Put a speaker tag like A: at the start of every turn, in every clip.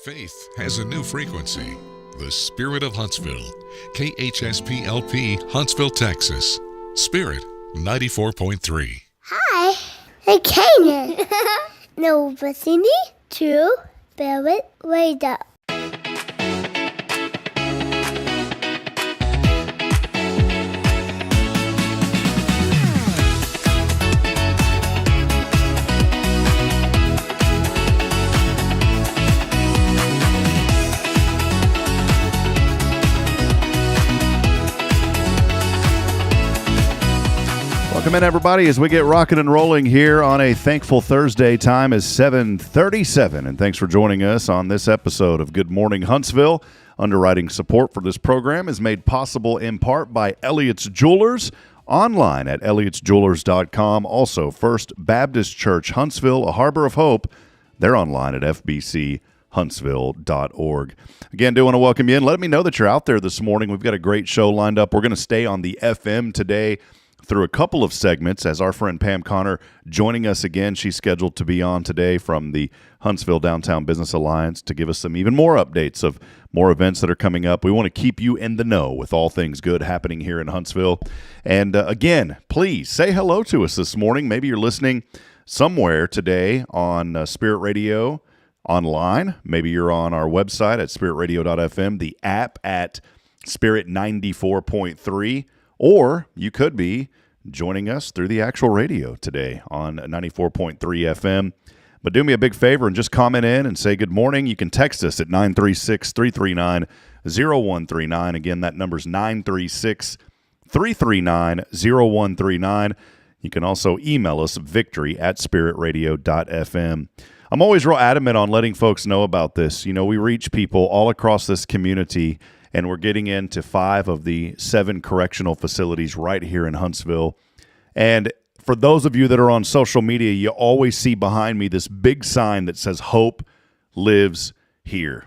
A: Faith has a new frequency. The Spirit of Huntsville. KHSPLP, Huntsville, Texas. Spirit 94.3.
B: Hi, I'm Kanan. No, listening to Spirit Radio.
C: Welcome in, everybody, as we get rocking and rolling here on a thankful Thursday. Time is 7:37, and thanks for joining us on this episode of Good Morning Huntsville. Underwriting support for this program is made possible in part by Elliott's Jewelers, online at elliotsjewelers.com. Also, First Baptist Church Huntsville, a harbor of hope. They're online at fbchuntsville.org. Again, do want to welcome you in. Let me know that you're out there this morning. We've got a great show lined up. We're going to stay on the FM today through a couple of segments as our friend Pam Connor joining us again. She's scheduled to be on today from the Huntsville Downtown Business Alliance to give us some even more updates of more events that are coming up. We want to keep you in the know with all things good happening here in Huntsville. And again, please say hello to us this morning. Maybe you're listening somewhere today on Spirit Radio online. Maybe you're on our website at spiritradio.fm, the app at Spirit 94.3. Or you could be joining us through the actual radio today on 94.3 FM. But do me a big favor and just comment in and say good morning. You can text us at 936-339-0139. Again, that number's 936-339-0139. You can also email us victory@spiritradio.fm. I'm always real adamant on letting folks know about this. You know, we reach people all across this community, and we're getting into 5 of the 7 correctional facilities right here in Huntsville. And for those of you that are on social media, you always see behind me this big sign that says, "Hope lives here."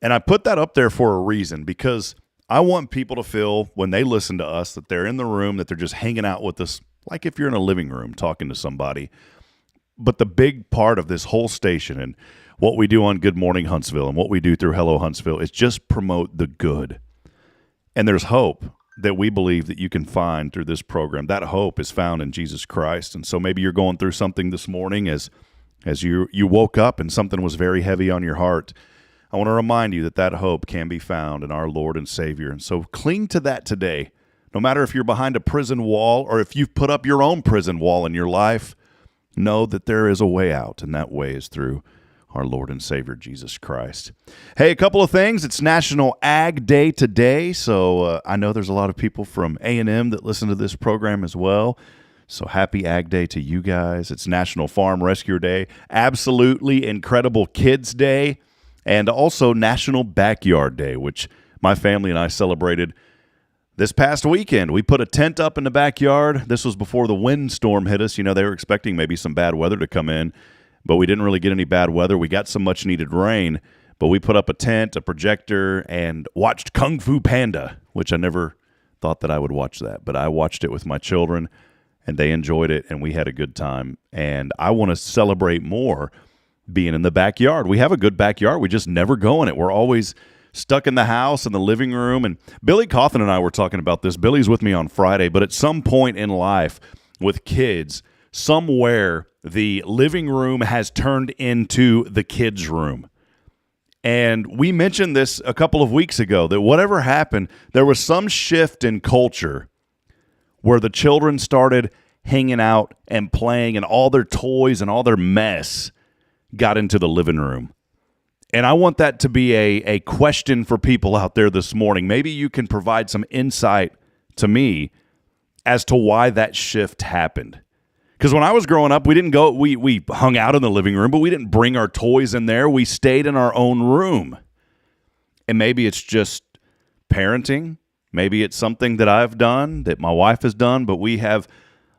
C: And I put that up there for a reason, because I want people to feel when they listen to us that they're in the room, that they're just hanging out with us, like if you're in a living room talking to somebody. But the big part of this whole station and what we do on Good Morning Huntsville and what we do through Hello Huntsville is just promote the good. And there's hope that we believe that you can find through this program. That hope is found in Jesus Christ. And so maybe you're going through something this morning as you woke up and something was very heavy on your heart. I want to remind you that that hope can be found in our Lord and Savior. And so cling to that today. No matter if you're behind a prison wall or if you've put up your own prison wall in your life, know that there is a way out, and that way is through our Lord and Savior, Jesus Christ. Hey, a couple of things. It's National Ag Day today, so I know there's a lot of people from A&M that listen to this program as well. So happy Ag Day to you guys. It's National Farm Rescue Day, absolutely incredible Kids Day, and also National Backyard Day, which my family and I celebrated this past weekend. We put a tent up in the backyard. This was before the windstorm hit us. You know, they were expecting maybe some bad weather to come in, but we didn't really get any bad weather. We got some much-needed rain, but we put up a tent, a projector, and watched Kung Fu Panda, which I never thought that I would watch that, but I watched it with my children, and they enjoyed it, and we had a good time. And I want to celebrate more being in the backyard. We have a good backyard. We just never go in it. We're always stuck in the house, in the living room. And Billy Coffin and I were talking about this. Billy's with me on Friday, but at some point in life with kids, somewhere the living room has turned into the kids' room. And we mentioned this a couple of weeks ago, that whatever happened, there was some shift in culture where the children started hanging out and playing, and all their toys and all their mess got into the living room. And I want that to be a question for people out there this morning. Maybe you can provide some insight to me as to why that shift happened. Because when I was growing up, we didn't go, we hung out in the living room, but we didn't bring our toys in there. We stayed in our own room. And maybe it's just parenting. Maybe it's something that I've done, that my wife has done, but we have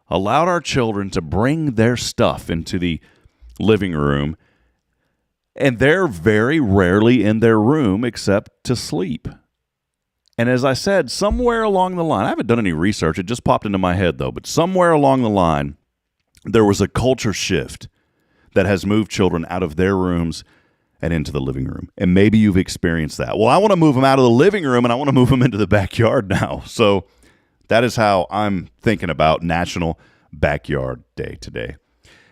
C: allowed our children to bring their stuff into the living room. And they're very rarely in their room except to sleep. And as I said, somewhere along the line, I haven't done any research, it just popped into my head though, but somewhere along the line, there was a culture shift that has moved children out of their rooms and into the living room. And maybe you've experienced that. Well, I want to move them out of the living room and I want to move them into the backyard now. So that is how I'm thinking about National Backyard Day today.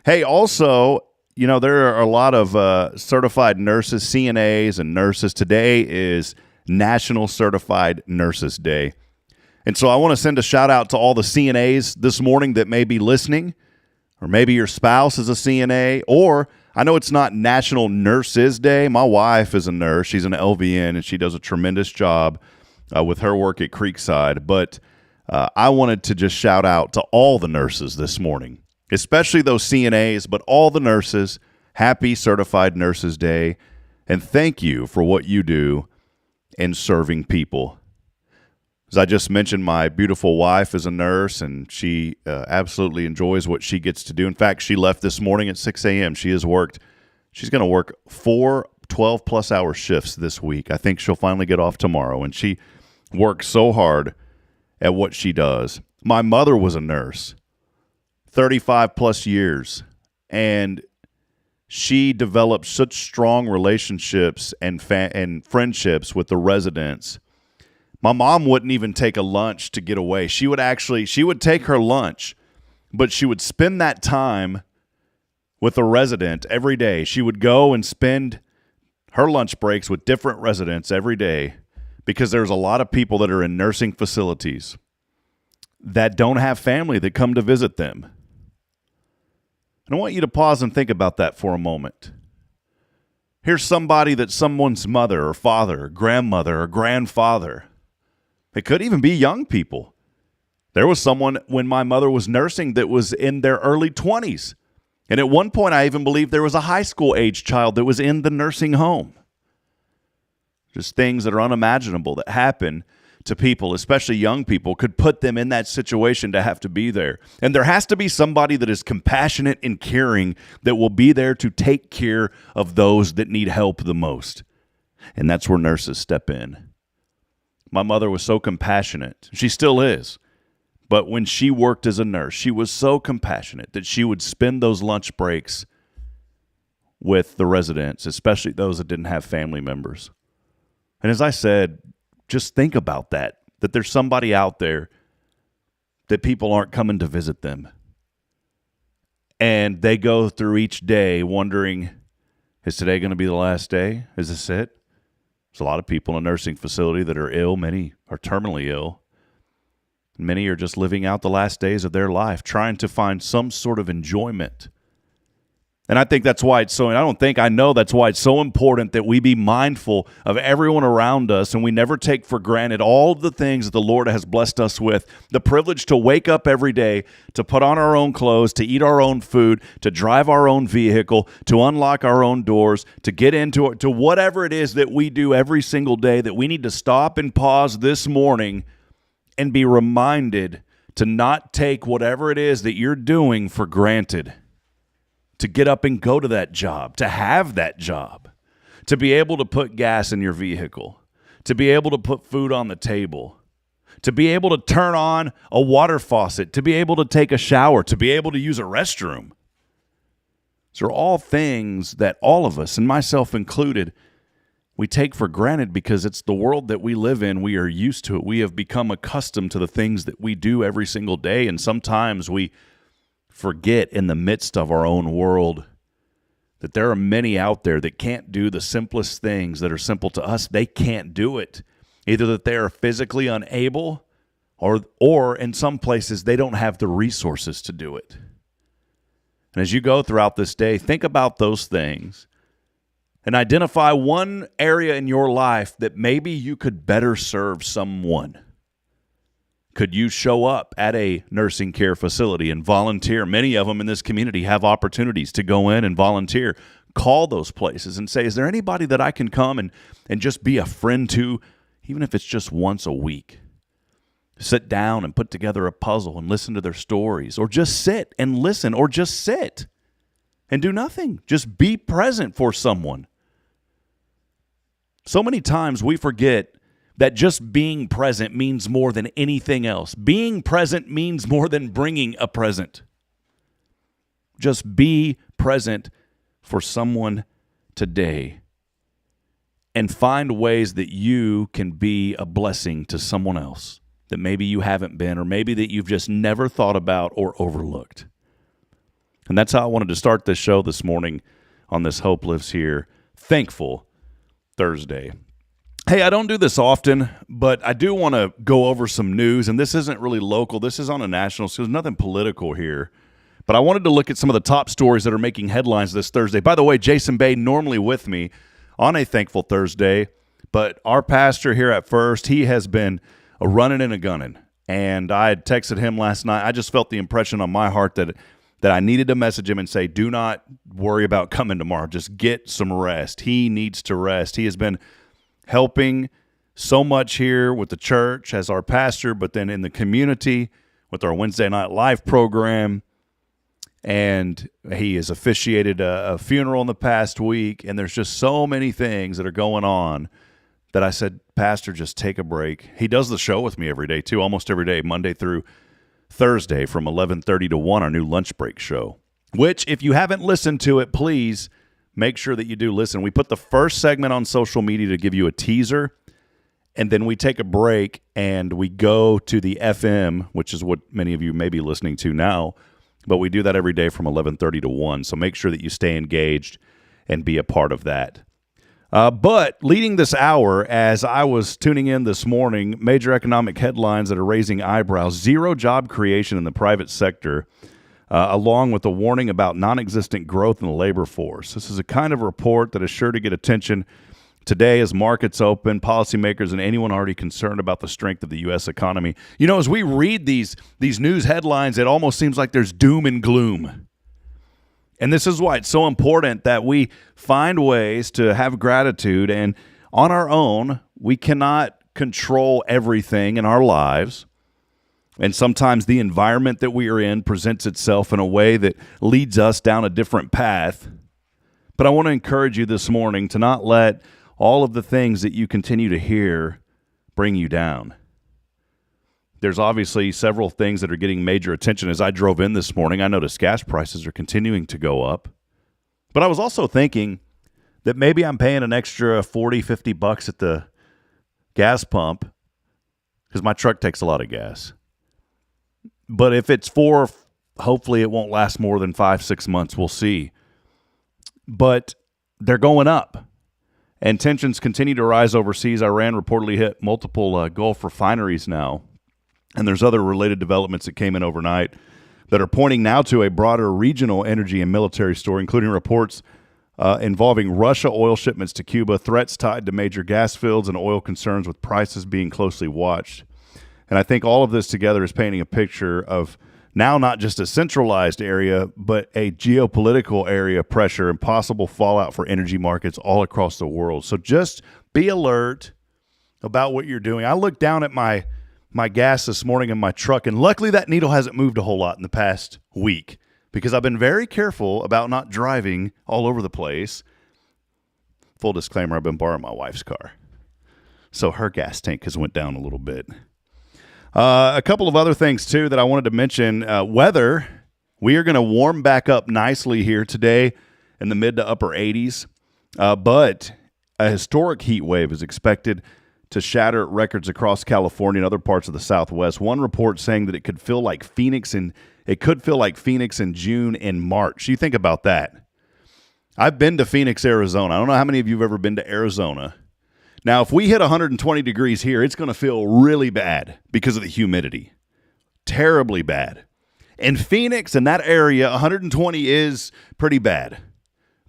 C: Hey, also, there are a lot of certified nurses, CNAs, and nurses. Today is National Certified Nurses Day. And so I want to send a shout out to all the CNAs this morning that may be listening, or maybe your spouse is a CNA, or I know it's not National Nurses Day. My wife is a nurse. She's an LVN, and she does a tremendous job with her work at Creekside. But I wanted to just shout out to all the nurses this morning, especially those CNAs, but all the nurses. Happy Certified Nurses Day, and thank you for what you do in serving people. As I just mentioned, my beautiful wife is a nurse, and she absolutely enjoys what she gets to do. In fact, she left this morning at 6 a.m. She's going to work 4 12-plus hour shifts this week. I think she'll finally get off tomorrow, and she works so hard at what she does. My mother was a nurse, 35-plus years, and she developed such strong relationships and friendships with the residents. My mom wouldn't even take a lunch to get away. She would take her lunch, but she would spend that time with a resident every day. She would go and spend her lunch breaks with different residents every day, because there's a lot of people that are in nursing facilities that don't have family that come to visit them. And I want you to pause and think about that for a moment. Here's somebody that's someone's mother or father or grandmother or grandfather. It could even be young people. There was someone when my mother was nursing that was in their early 20s. And at one point, I even believe there was a high school age child that was in the nursing home. Just things that are unimaginable that happen to people, especially young people, could put them in that situation to have to be there. And there has to be somebody that is compassionate and caring that will be there to take care of those that need help the most. And that's where nurses step in. My mother was so compassionate. She still is. But when she worked as a nurse, she was so compassionate that she would spend those lunch breaks with the residents, especially those that didn't have family members. And as I said, just think about that there's somebody out there that people aren't coming to visit them. And they go through each day wondering, is today going to be the last day? Is this it? There's a lot of people in a nursing facility that are ill. Many are terminally ill. Many are just living out the last days of their life, trying to find some sort of enjoyment. And I think that's why I know that's why it's so important that we be mindful of everyone around us, and we never take for granted all of the things that the Lord has blessed us with. The privilege to wake up every day, to put on our own clothes, to eat our own food, to drive our own vehicle, to unlock our own doors, to get into it, to whatever it is that we do every single day, that we need to stop and pause this morning and be reminded to not take whatever it is that you're doing for granted. To get up and go to that job, to have that job, to be able to put gas in your vehicle, to be able to put food on the table, to be able to turn on a water faucet, to be able to take a shower, to be able to use a restroom. These are all things that all of us, and myself included, we take for granted because it's the world that we live in. We are used to it. We have become accustomed to the things that we do every single day, and sometimes we forget in the midst of our own world that there are many out there that can't do the simplest things that are simple to us. They can't do it. Either that they are physically unable or in some places they don't have the resources to do it. And as you go throughout this day, think about those things and identify one area in your life that maybe you could better serve someone. Could you show up at a nursing care facility and volunteer? Many of them in this community have opportunities to go in and volunteer. Call those places and say, is there anybody that I can come and just be a friend to, even if it's just once a week? Sit down and put together a puzzle and listen to their stories, or just sit and listen, or just sit and do nothing. Just be present for someone. So many times we forget that just being present means more than anything else. Being present means more than bringing a present. Just be present for someone today. and find ways that you can be a blessing to someone else that maybe you haven't been, or maybe that you've just never thought about or overlooked. And that's how I wanted to start this show this morning on this Hope Lives Here Thankful Thursday. Hey, I don't do this often, but I do want to go over some news, and this isn't really local. This is on a national, so there's nothing political here. But I wanted to look at some of the top stories that are making headlines this Thursday. By the way, Jason Bay normally with me on a Thankful Thursday, but our pastor here at First, he has been a running and a gunning. And I had texted him last night. I just felt the impression on my heart that I needed to message him and say, do not worry about coming tomorrow. Just get some rest. He needs to rest. He has been helping so much here with the church as our pastor, but then in the community with our Wednesday Night Live program. And he has officiated a funeral in the past week. And there's just so many things that are going on that I said, Pastor, just take a break. He does the show with me every day, too, almost every day, Monday through Thursday from 11:30 to 1, our new lunch break show, which if you haven't listened to it, please make sure that you do listen. We put the first segment on social media to give you a teaser, and then we take a break and we go to the FM, which is what many of you may be listening to now, but we do that every day from 11:30 to 1, so make sure that you stay engaged and be a part of that. But leading this hour, as I was tuning in this morning, major economic headlines that are raising eyebrows, zero job creation in the private sector, along with a warning about non-existent growth in the labor force. This is a kind of report that is sure to get attention today as markets open, policymakers, and anyone already concerned about the strength of the U.S. economy. You know, as we read these news headlines, it almost seems like there's doom and gloom. And this is why it's so important that we find ways to have gratitude. And on our own, we cannot control everything in our lives. And sometimes the environment that we are in presents itself in a way that leads us down a different path. But I want to encourage you this morning to not let all of the things that you continue to hear bring you down. There's obviously several things that are getting major attention. As I drove in this morning, I noticed gas prices are continuing to go up. But I was also thinking that maybe I'm paying an extra $40, $50 at the gas pump because my truck takes a lot of gas. But if it's hopefully it won't last more than 5-6 months. We'll see. But they're going up. And tensions continue to rise overseas. Iran reportedly hit multiple Gulf refineries now. And there's other related developments that came in overnight that are pointing now to a broader regional energy and military story, including reports involving Russia oil shipments to Cuba, threats tied to major gas fields, and oil concerns with prices being closely watched. And I think all of this together is painting a picture of now not just a centralized area, but a geopolitical area of pressure and possible fallout for energy markets all across the world. So just be alert about what you're doing. I looked down at my gas this morning in my truck, and luckily that needle hasn't moved a whole lot in the past week because I've been very careful about not driving all over the place. Full disclaimer, I've been borrowing my wife's car, so her gas tank has went down a little bit. A couple of other things, too, that I wanted to mention. Weather, we are going to warm back up nicely here today in the mid to upper 80s, but a historic heat wave is expected to shatter records across California and other parts of the Southwest. One report saying that it could feel like Phoenix in June and March. You think about that. I've been to Phoenix, Arizona. I don't know how many of you have ever been to Arizona. Now, if we hit 120 degrees here, it's going to feel really bad because of the humidity. Terribly bad. In Phoenix, in that area, 120 is pretty bad,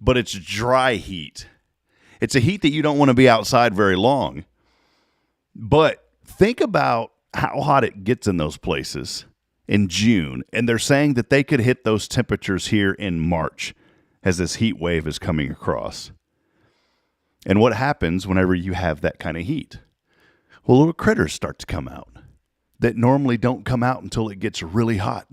C: but it's dry heat. It's a heat that you don't want to be outside very long. But think about how hot it gets in those places in June, and they're saying that they could hit those temperatures here in March as this heat wave is coming across. And what happens whenever you have that kind of heat? Well, little critters start to come out that normally don't come out until it gets really hot.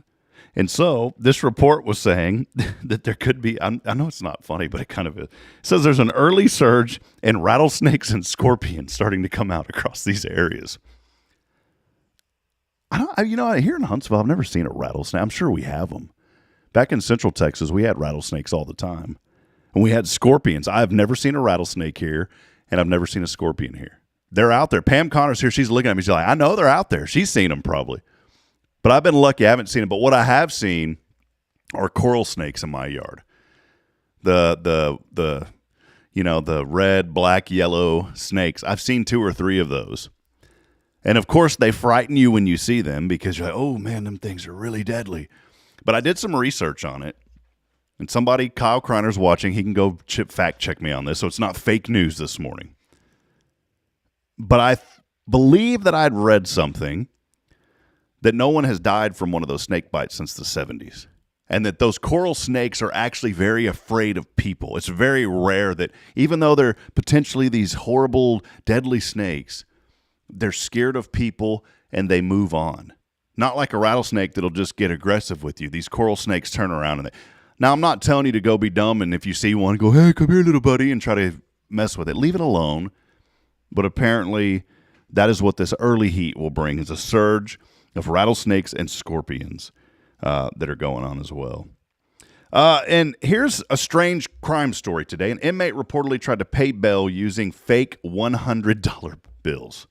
C: And so this report was saying that there could be, I know it's not funny, but it kind of is. It says there's an early surge in rattlesnakes and scorpions starting to come out across these areas. Here in Huntsville, I've never seen a rattlesnake. I'm sure we have them. Back in Central Texas, we had rattlesnakes all the time. And we had scorpions. I've never seen a rattlesnake here. and I've never seen a scorpion here. They're out there. Pam Connor's here. She's looking at me. She's like, I know they're out there. She's seen them probably. But I've been lucky. I haven't seen them. But what I have seen are coral snakes in my yard. The red, black, yellow snakes. I've seen 2 or 3 of those. And, of course, they frighten you when you see them because you're like, oh, man, them things are really deadly. But I did some research on it. And somebody, Kyle Kreiner's watching. He can go fact check me on this, so it's not fake news this morning. But I believe that I'd read something that no one has died from one of those snake bites since the 70s. And that those coral snakes are actually very afraid of people. It's very rare that even though they're potentially these horrible, deadly snakes, they're scared of people and they move on. Not like a rattlesnake that'll just get aggressive with you. These coral snakes turn around. Now, I'm not telling you to go be dumb and if you see one, go, hey, come here, little buddy, and try to mess with it. Leave it alone. But apparently, that is what this early heat will bring, is a surge of rattlesnakes and scorpions that are going on as well. And here's a strange crime story today. An inmate reportedly tried to pay bail using fake $100 bills.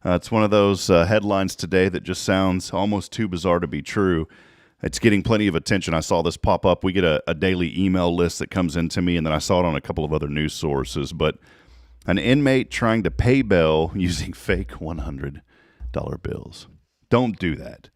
C: It's one of those headlines today that just sounds almost too bizarre to be true. It's getting plenty of attention. I saw this pop up. We get a daily email list that comes into me, and then I saw it on a couple of other news sources. But an inmate trying to pay bail using fake $100 bills. Don't do that.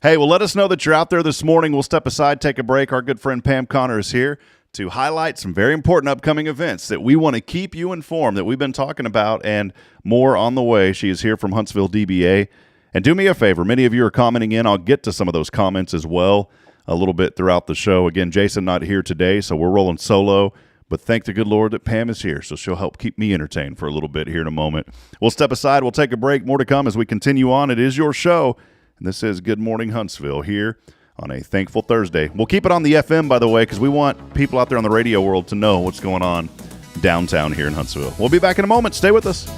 C: Hey, well, let us know that you're out there this morning. We'll step aside, take a break. Our good friend Pam Connor is here to highlight some very important upcoming events that we want to keep you informed, that we've been talking about, and more on the way. She is here from Huntsville DBA. And do me a favor, many of you are commenting in. I'll get to some of those comments as well a little bit throughout the show. Again, Jason not here today, so we're rolling solo. But thank the good Lord that Pam is here, so she'll help keep me entertained for a little bit here in a moment. We'll step aside. We'll take a break. More to come as we continue on. It is your show, and this is Good Morning Huntsville here on a Thankful Thursday. We'll keep it on the FM, by the way, because we want people out there on the radio world to know what's going on downtown here in Huntsville. We'll be back in a moment. Stay with us.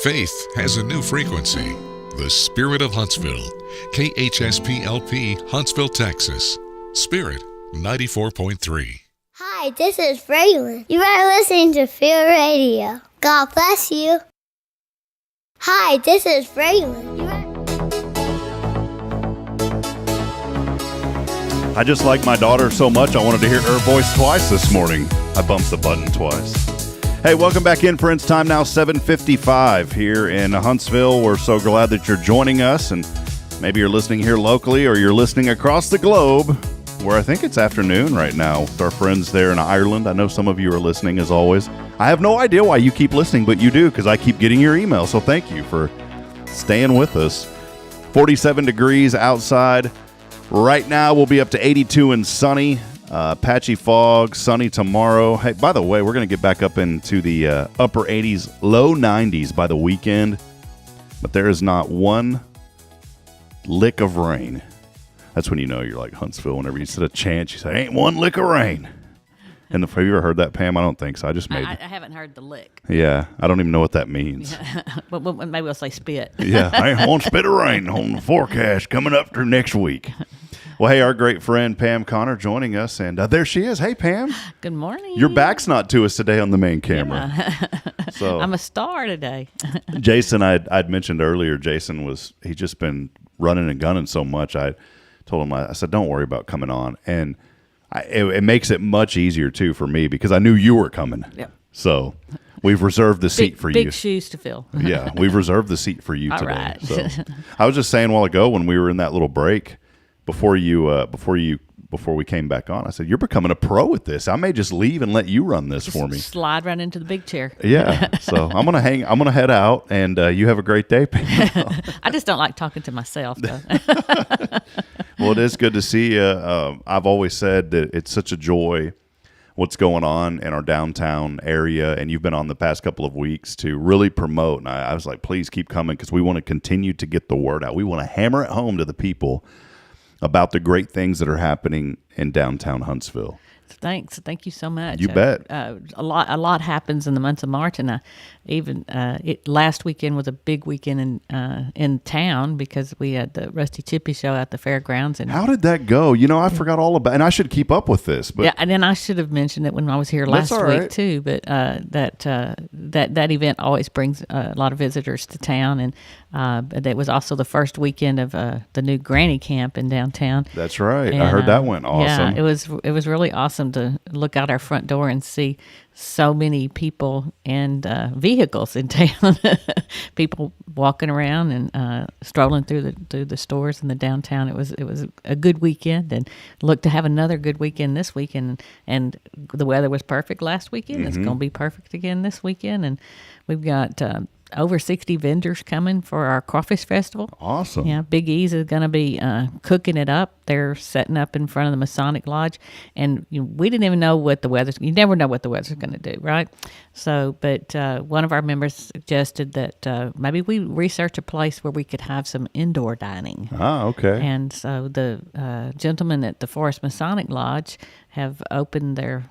A: Faith has a new frequency. The Spirit of Huntsville. KHSPLP, Huntsville, Texas. Spirit 94.3.
B: Hi, this is Braylon. You are listening to Fear Radio. God bless you. Hi, this is Braylon.
C: I just like my daughter so much, I wanted to hear her voice twice this morning. I bumped the button twice. Hey, welcome back in, friends. Time now 7:55 here in Huntsville. We're so glad that you're joining us, and maybe you're listening here locally or you're listening across the globe, where I think it's afternoon right now with our friends there in Ireland. I know some of you are listening, as always. I have no idea why you keep listening, but you do, because I keep getting your email, so thank you for staying with us. 47 degrees outside. Right now, we'll be up to 82 and sunny. Patchy fog, sunny tomorrow. Hey, by the way, we're going to get back up into the upper 80s, low 90s by the weekend. But there is not one lick of rain. That's when you know you're like Huntsville. Whenever you set a chance, you say, ain't one lick of rain. And have you ever heard that, Pam? I don't think so. I just made
D: I haven't heard the lick.
C: Yeah, I don't even know what that means.
D: but maybe we'll say spit.
C: Yeah, I ain't on spit of rain on the forecast coming up for next week. Well, hey, our great friend Pam Connor joining us, and there she is. Hey, Pam.
D: Good morning.
C: Your back's not to us today on the main camera.
D: Yeah.
C: So
D: I'm a star today.
C: Jason, I'd mentioned earlier, he's just been running and gunning so much. I told him, I said, don't worry about coming on. And it makes it much easier, too, for me because I knew you were coming.
D: Yep.
C: So we've reserved the seat for you.
D: Big shoes to fill.
C: Yeah, we've reserved the seat for you
D: All
C: today.
D: right.
C: So I was just saying a while ago when we were in that little break before we came back on, I said, you're becoming a pro at this. I may just leave and let you run this for me.
D: Slide right into the big chair.
C: Yeah. So I'm gonna head out, and you have a great day, Pam.
D: I just don't like talking to myself, though.
C: Well, it is good to see you. I've always said that it's such a joy what's going on in our downtown area, and you've been on the past couple of weeks to really promote. And I was like, please keep coming because we want to continue to get the word out. We want to hammer it home to the people about the great things that are happening in downtown Huntsville.
D: Thanks. Thank you so much.
C: You bet.
D: A lot happens in the months of March, and last weekend was a big weekend in town because we had the Rusty Chippy show at the fairgrounds. And
C: how did that go? I forgot all about, and I should keep up with this. But
D: yeah, and then I should have mentioned it when I was here last week too. But that event always brings a lot of visitors to town, and that was also the first weekend of the new Granny Camp in downtown.
C: That's right.
D: And,
C: I heard that went awesome.
D: Yeah, it was really awesome to look out our front door and see so many people and vehicles in town. People walking around and strolling through the stores in the downtown. It was a good weekend, and look to have another good weekend this weekend. And the weather was perfect last weekend. Mm-hmm. It's going to be perfect again this weekend, and we've got over 60 vendors coming for our Crawfish Festival.
C: Awesome.
D: Yeah, Big E's is going to be cooking it up. They're setting up in front of the Masonic Lodge, and we didn't even know what the weather's. You never know what the weather's going to do, right? So, but one of our members suggested that maybe we research a place where we could have some indoor dining.
C: Ah, okay.
D: And so the gentlemen at the Forest Masonic Lodge have opened their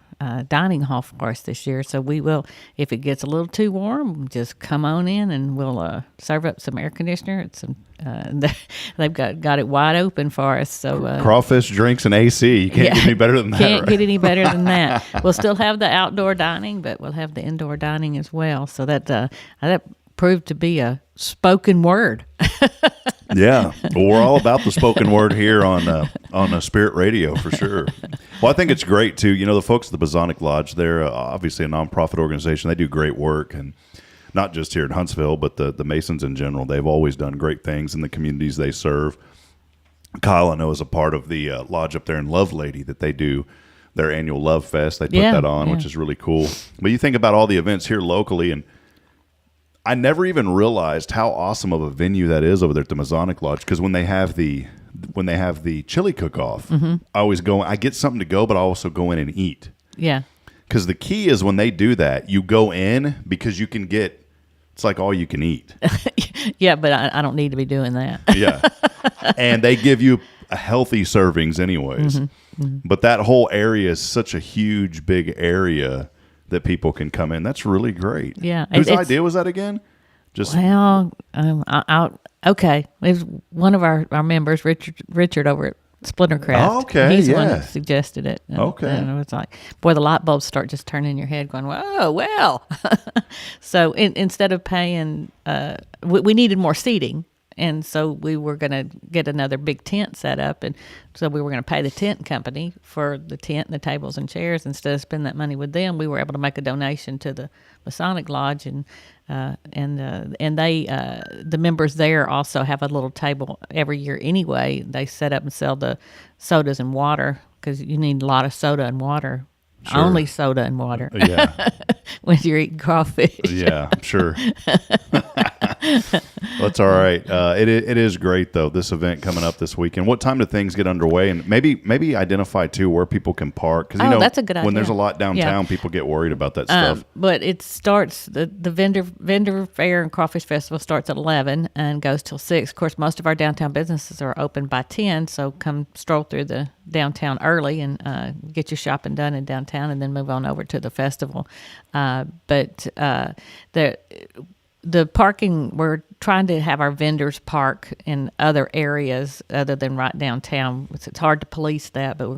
D: dining hall for us this year. So we will, if it gets a little too warm, just come on in and we'll serve up some air conditioner and some. They've got it wide open for us. So
C: crawfish, drinks, and AC. You can't get any better than that.
D: Can't get any better than that. We'll still have the outdoor dining, but we'll have the indoor dining as well. So that proved to be a spoken word.
C: Yeah, well, we're all about the spoken word here on Spirit Radio for sure. Well, I think it's great too. The folks at the Masonic Lodge, they're obviously a nonprofit organization. They do great work, and not just here in Huntsville, but the Masons in general. They've always done great things in the communities they serve. Kyle, I know, is a part of the lodge up there in Love Lady that they do their annual Love Fest. They put that on, which is really cool. But you think about all the events here locally, and I never even realized how awesome of a venue that is over there at the Masonic Lodge, because when they have the chili cook-off, mm-hmm. I always go. I get something to go, but I also go in and eat.
D: Yeah.
C: Because the key is when they do that, you go in because you can get. It's like all you can eat.
D: Yeah, but I don't need to be doing that.
C: Yeah, and they give you a healthy servings anyways. Mm-hmm. Mm-hmm. But that whole area is such a huge, big area that people can come in. That's really great.
D: Yeah.
C: Whose idea was that again?
D: Okay. It was one of our members, Richard over at Splintercraft.
C: Oh, okay.
D: He's the one that suggested it.
C: Okay.
D: And it was like, boy, the light bulbs start just turning in your head going, whoa, well. So instead of paying, we needed more seating. And so we were going to get another big tent set up. And so we were going to pay the tent company for the tent and the tables and chairs. Instead of spending that money with them, we were able to make a donation to the Masonic Lodge. And they, the members there also have a little table every year anyway. They set up and sell the sodas and water because you need a lot of soda and water. Sure. Only soda and water.
C: Yeah.
D: When you're eating crawfish.
C: Yeah, sure. That's all right. It is great though. This event coming up this weekend. What time do things get underway? And maybe identify too where people can park, because
D: that's a good
C: when
D: idea.
C: there's a lot downtown, people get worried about that stuff.
D: But it starts the vendor fair and crawfish festival starts at 11 and goes till 6. Of course, most of our downtown businesses are open by 10, so come stroll through the downtown early and get your shopping done in downtown, and then move on over to the festival. But the parking, we're trying to have our vendors park in other areas other than right downtown. It's hard to police that, but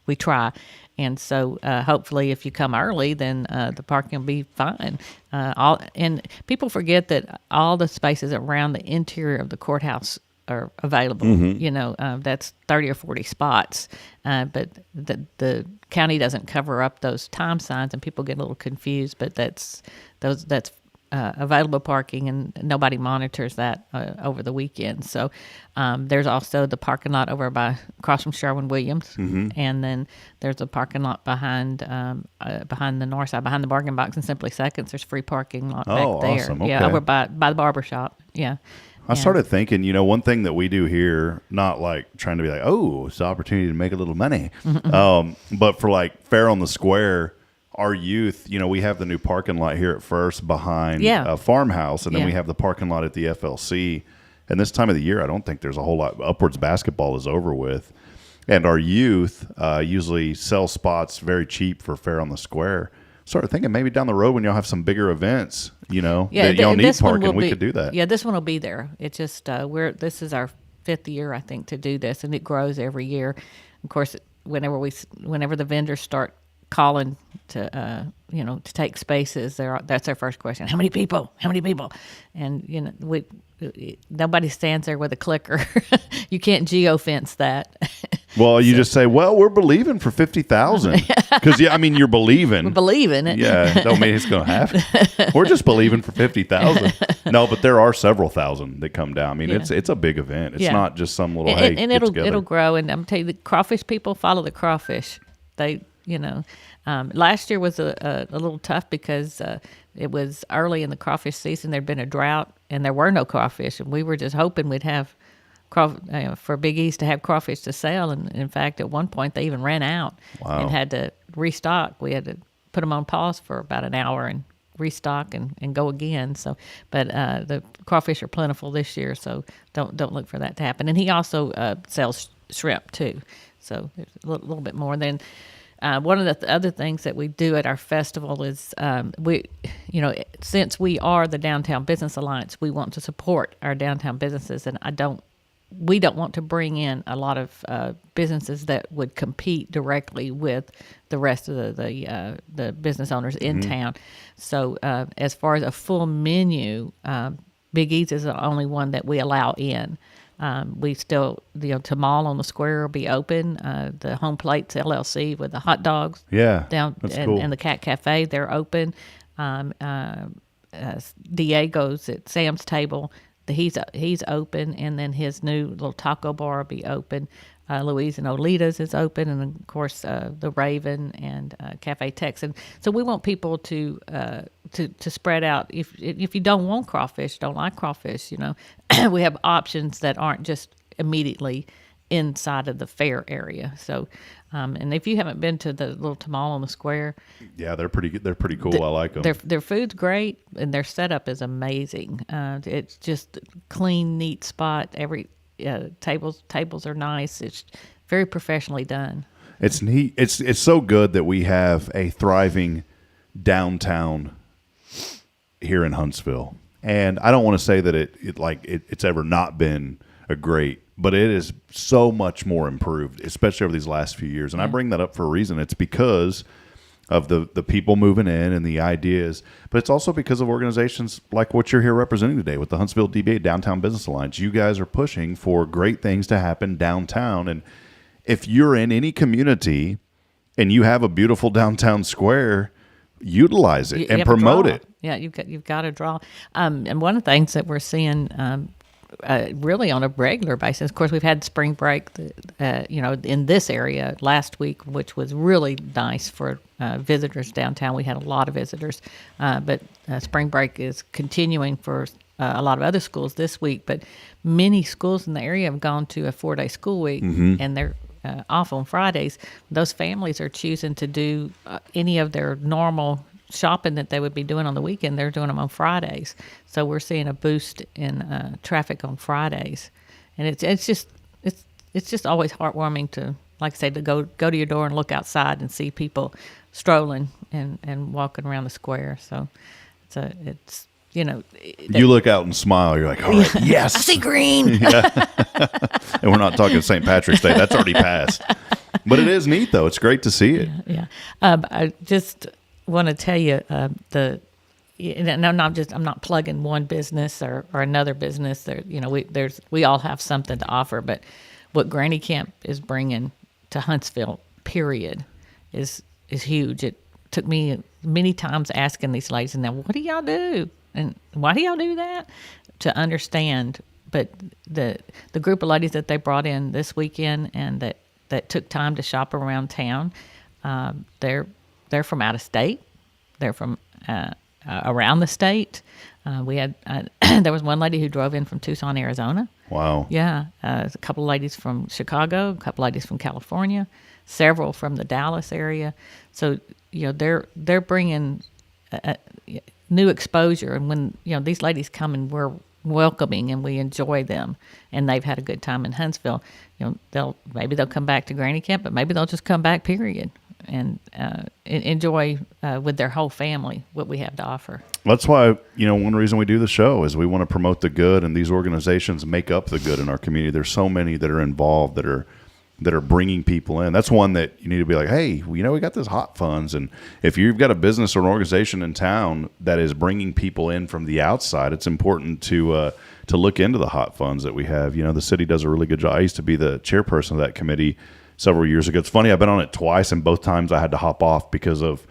D: we try. And so hopefully if you come early, then the parking will be fine. And people forget that all the spaces around the interior of the courthouse are available. That's 30 or 40 spots. But the county doesn't cover up those time signs, and people get a little confused, but that's available parking, and nobody monitors that over the weekend. So there's also the parking lot over across from Sherwin-Williams, and then there's a parking lot behind the north side, behind the bargain box and Simply Seconds. There's free parking lot back there.
C: Awesome.
D: Yeah,
C: Okay.
D: over by the barber shop. Yeah.
C: I started thinking, one thing that we do here, not like trying to be like, oh, it's an opportunity to make a little money, but for like Fair on the Square, our youth, we have the new parking lot here at First behind a farmhouse, and then we have the parking lot at the FLC. And this time of the year, I don't think there's a whole lot. Upwards basketball is over with. And our youth usually sell spots very cheap for Fair on the Square. Started thinking maybe down the road when y'all have some bigger events, that y'all need parking, we could do that.
D: Yeah, this one will be there. It's just this is our 5th year, I think, to do this, and it grows every year. Of course, whenever the vendors start calling to take spaces, that's their first question: how many people? And nobody stands there with a clicker. You can't geofence that.
C: Well, you just say, well, we're believing for 50,000, because you're believing.
D: We're believing it.
C: Yeah, don't mean it's going to happen. We're just believing for 50,000. No, but there are several thousand that come down. It's a big event. It's not just some little
D: and
C: get
D: it'll grow. And I'm telling you, the crawfish people follow the crawfish. They last year was a little tough because it was early in the crawfish season. There'd been a drought and there were no crawfish, and we were just hoping we'd have for Big East to have crawfish to sell. And in fact, at one point they even ran out and had to restock. We had to put them on pause for about an hour and restock and go again. So, but the crawfish are plentiful this year, so don't look for that to happen. And he also sells shrimp too, so there's a little bit more. Then one of the other things that we do at our festival is since we are the Downtown Business Alliance, we want to support our downtown businesses, and we don't want to bring in a lot of businesses that would compete directly with the rest of the business owners in town. So as far as a full menu, Big E's is the only one that we allow in. We still, Tamal on the Square will be open. The Home Plates LLC with the hot dogs,
C: that's cool.
D: And the Cat Cafe, they're open. Diego's at Sam's Table, he's open, and then his new little taco bar will be open. Louise and Olita's is open, and of course the Raven and Cafe Texan. So we want people to spread out. If you don't want crawfish, don't like crawfish, we have options that aren't just immediately inside of the fair area. So, and if you haven't been to the little Tamal on the Square,
C: yeah, they're pretty good. They're pretty cool. I like them.
D: Their food's great, and their setup is amazing. It's just clean, neat spot. Every tables are nice. It's very professionally done.
C: It's neat. It's so good that we have a thriving downtown here in Huntsville. And I don't want to say that it's ever not been a great, but it is so much more improved, especially over these last few years. And I bring that up for a reason. It's because of the people moving in and the ideas, but it's also because of organizations like what you're here representing today with the Huntsville DBA Downtown Business Alliance. You guys are pushing for great things to happen downtown. And if you're in any community and you have a beautiful downtown square, utilize it and promote it.
D: Yeah, you've got to draw. And one of the things that we're seeing really on a regular basis, of course, we've had spring break, in this area last week, which was really nice for visitors downtown. We had a lot of visitors, but spring break is continuing for a lot of other schools this week, but many schools in the area have gone to a 4-day school week, and they're off on Fridays. Those families are choosing to do any of their normal shopping that they would be doing on the weekend. They're doing them on Fridays. So we're seeing a boost in traffic on Fridays, and it's just always heartwarming to, like I say, to go to your door and look outside and see people strolling and walking around the square. So it's
C: you look out and smile. You're like, all right, yes,
D: I see green.
C: And we're not talking St. Patrick's Day. That's already passed. But it is neat, though. It's great to see it.
D: Yeah. I just want to tell you I'm not plugging one business or another business. We all have something to offer, but what Granny Camp is bringing to Huntsville, period, is huge. It took me many times asking these ladies, and now what do y'all do? And why do y'all do that? To understand. But the group of ladies that they brought in this weekend and that took time to shop around town, they're from out of state. They're from around the state. We had there was one lady who drove in from Tucson, Arizona.
C: Wow.
D: Yeah, a couple of ladies from Chicago, a couple of ladies from California, several from the Dallas area. So they're bringing new exposure, and when these ladies come and we're welcoming and we enjoy them, and they've had a good time in Huntsville, they'll come back to Granny Camp, but maybe they'll just come back, period, and enjoy with their whole family what we have to offer.
C: That's why, one reason we do the show is we want to promote the good, and these organizations make up the good in our community. There's so many that are involved that are bringing people in. That's one that you need to be like, hey, we got this hot funds, and if you've got a business or an organization in town that is bringing people in from the outside, it's important to look into the hot funds that we have. The city does a really good job. I used to be the chairperson of that committee several years ago. It's funny, I've been on it twice, and both times I had to hop off because of,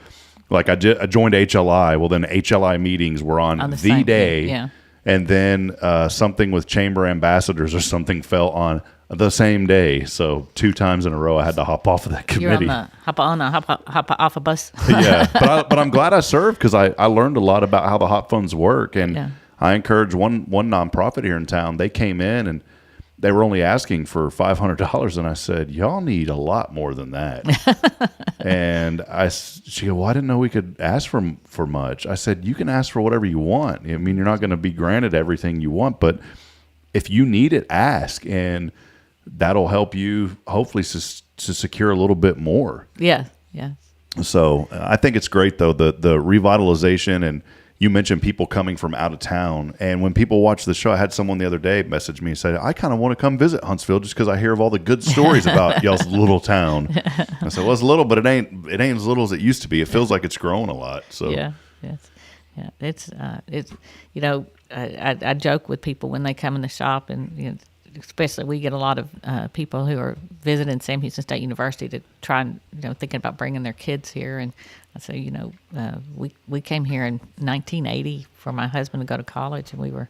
C: like, I joined HLI. Well, then HLI meetings were on the day,
D: yeah.
C: And then something with chamber ambassadors or something fell on the same day. So 2 times in a row I had to hop off of that committee.
D: You're on the hop off a bus.
C: Yeah, but I'm glad I served because I learned a lot about how the hot funds work, and I encourage one nonprofit here in town. They came in and they were only asking for $500, and I said, y'all need a lot more than that. And she go, well, I didn't know we could ask for much. I said, you can ask for whatever you want. I mean, you're not going to be granted everything you want, but if you need it, ask, and that'll help you hopefully to secure a little bit more.
D: Yeah.
C: So I think it's great, though, the revitalization, and you mentioned people coming from out of town. And when people watch the show, I had someone the other day message me and say, I kind of want to come visit Huntsville just because I hear of all the good stories about y'all's little town. I said, well, it's little, but it ain't as little as it used to be. It feels like it's grown a lot. So
D: yeah. It's I joke with people when they come in the shop, and especially we get a lot of people who are visiting Sam Houston State University to try and thinking about bringing their kids here. And I say, we came here in 1980 for my husband to go to college, and we were,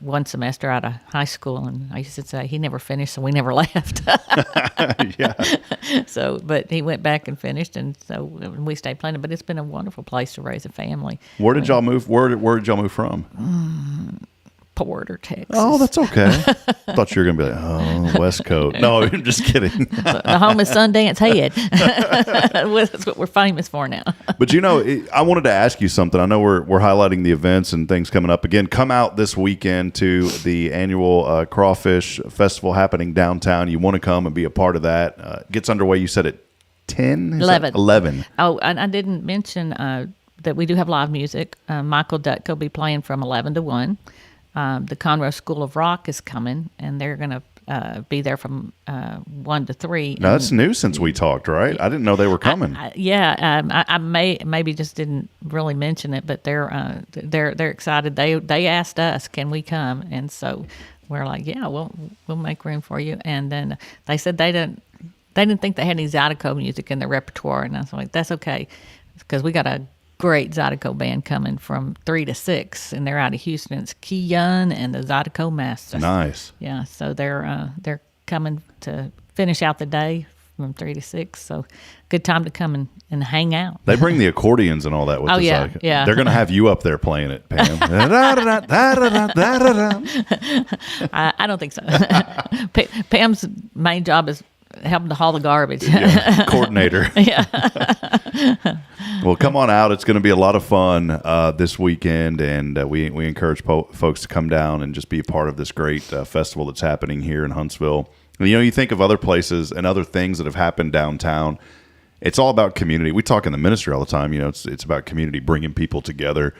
D: one semester out of high school, and I used to say he never finished, so we never left.
C: Yeah.
D: So, but he went back and finished, and so we stayed playing. But it's been a wonderful place to raise a family.
C: Where did y'all move? Where did y'all move from?
D: Porter, Texas.
C: Oh, that's okay. I thought you were going to be like, West Coast. No, I'm just kidding.
D: The home is Sundance Head. That's what we're famous for now.
C: But I wanted to ask you something. I know we're highlighting the events and things coming up. Again, come out this weekend to the annual Crawfish Festival happening downtown. You want to come and be a part of that. Gets underway, you said, at 10? 11.
D: Oh, I didn't mention that we do have live music. Michael Dutko will be playing from 11 to 1. The Conroe School of Rock is coming, and they're going to be there from 1 to 3.
C: Now, that's new since we talked, right? I didn't know they were coming.
D: I maybe just didn't really mention it, but they're excited. They asked us, can we come? And so we're like, yeah, we'll make room for you. And then they said they didn't think they had any Zydeco music in their repertoire, and I was like, that's okay, because we got a great Zydeco band coming from 3 to 6, and they're out of Houston. It's Keon and the Zydeco Masters.
C: Nice.
D: Yeah, so they're coming to finish out the day from 3 to 6. So good time to come and hang out.
C: They bring the accordions and all that with
D: Oh,
C: us.
D: yeah, yeah.
C: They're going to have you up there playing it, Pam.
D: I don't think so. Pam's main job is helping to haul the garbage.
C: Yeah, coordinator.
D: Yeah.
C: Well, come on out. It's going to be a lot of fun this weekend, and we encourage folks to come down and just be a part of this great festival that's happening here in Huntsville. And, you think of other places and other things that have happened downtown. It's all about community. We talk in the ministry all the time. It's about community, bringing people together,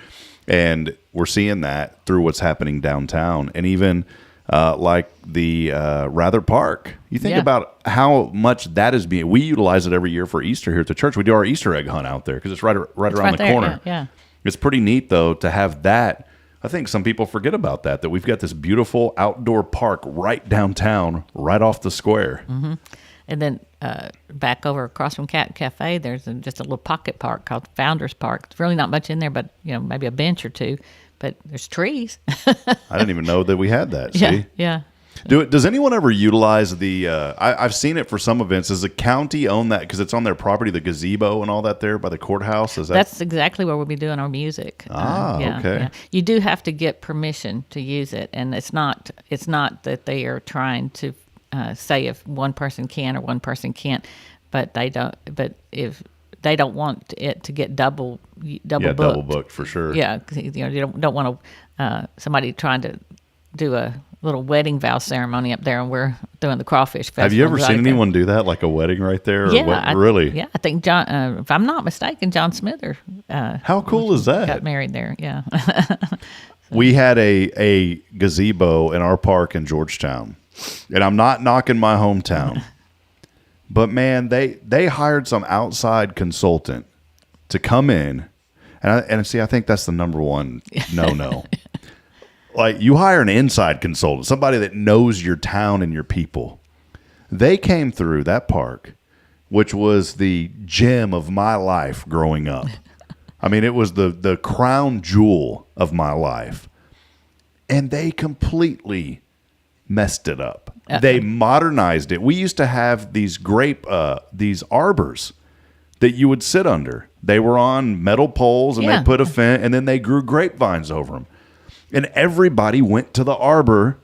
C: and we're seeing that through what's happening downtown, and even like the Rather Park. You think about how much that is being. We utilize it every year for Easter here at the church. We do our Easter egg hunt out there because it's right around the
D: there,
C: corner.
D: Yeah.
C: It's pretty neat though to have that. I think some people forget about that we've got this beautiful outdoor park right downtown, right off the square.
D: Mm-hmm. And then back over across from Cat Cafe, there's just a little pocket park called Founders Park. It's really not much in there, but maybe a bench or two. But there's trees.
C: I didn't even know that we had that. See?
D: Yeah.
C: Does anyone ever utilize the? I've seen it for some events. Does the county own that because it's on their property, the gazebo and all that there by the courthouse?
D: That's exactly where we'll be doing our music.
C: Okay.
D: Yeah. You do have to get permission to use it, and it's not that they are trying to say if one person can or one person can't, but they don't. But if they don't want it to get double booked.
C: Double booked for sure.
D: Yeah, 'cause, you don't want to somebody trying to do a little wedding vow ceremony up there, and we're doing the crawfish festival.
C: Have you ever seen anyone do that, like a wedding right there? Or
D: Yeah,
C: really?
D: Yeah, I think John. If I'm not mistaken, John Smither.
C: How cool is that?
D: Got married there. Yeah.
C: We had a gazebo in our park in Georgetown, and I'm not knocking my hometown, but man, they hired some outside consultant to come in, and see, I think that's the number one no. Like, you hire an inside consultant, somebody that knows your town and your people. They came through that park, which was the gem of my life growing up. I mean, it was the crown jewel of my life. And they completely messed it up. They modernized it. We used to have these these arbors that you would sit under. They were on metal poles, and they put a fence, and then they grew grapevines over them. And everybody went to the arbor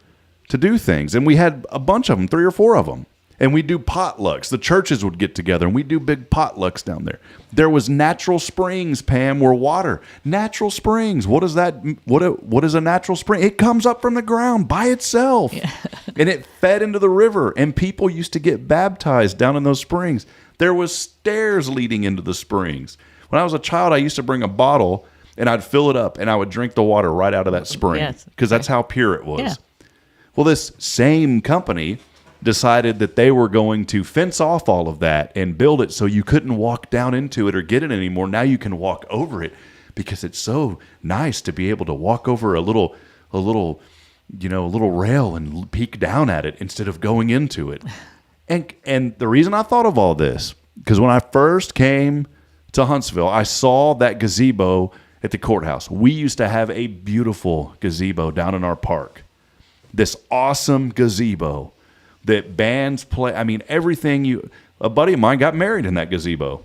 C: to do things. And we had a bunch of them, 3 or 4 of them. And we do potlucks. The churches would get together, and we do big potlucks down there. There was natural springs, Pam, where water. Natural springs. What is that? What is a natural spring? It comes up from the ground by itself. Yeah. And it fed into the river. And people used to get baptized down in those springs. There was stairs leading into the springs. When I was a child, I used to bring a bottle, and I'd fill it up, and I would drink the water right out of that spring because that's how pure it was. Yeah. Well, this same company decided that they were going to fence off all of that and build it so you couldn't walk down into it or get it anymore. Now you can walk over it because it's so nice to be able to walk over a little rail and peek down at it instead of going into it. And the reason I thought of all this, because when I first came to Huntsville, I saw that gazebo at the courthouse. We used to have a beautiful gazebo down in our park. This awesome gazebo that bands play. I mean, everything a buddy of mine got married in that gazebo.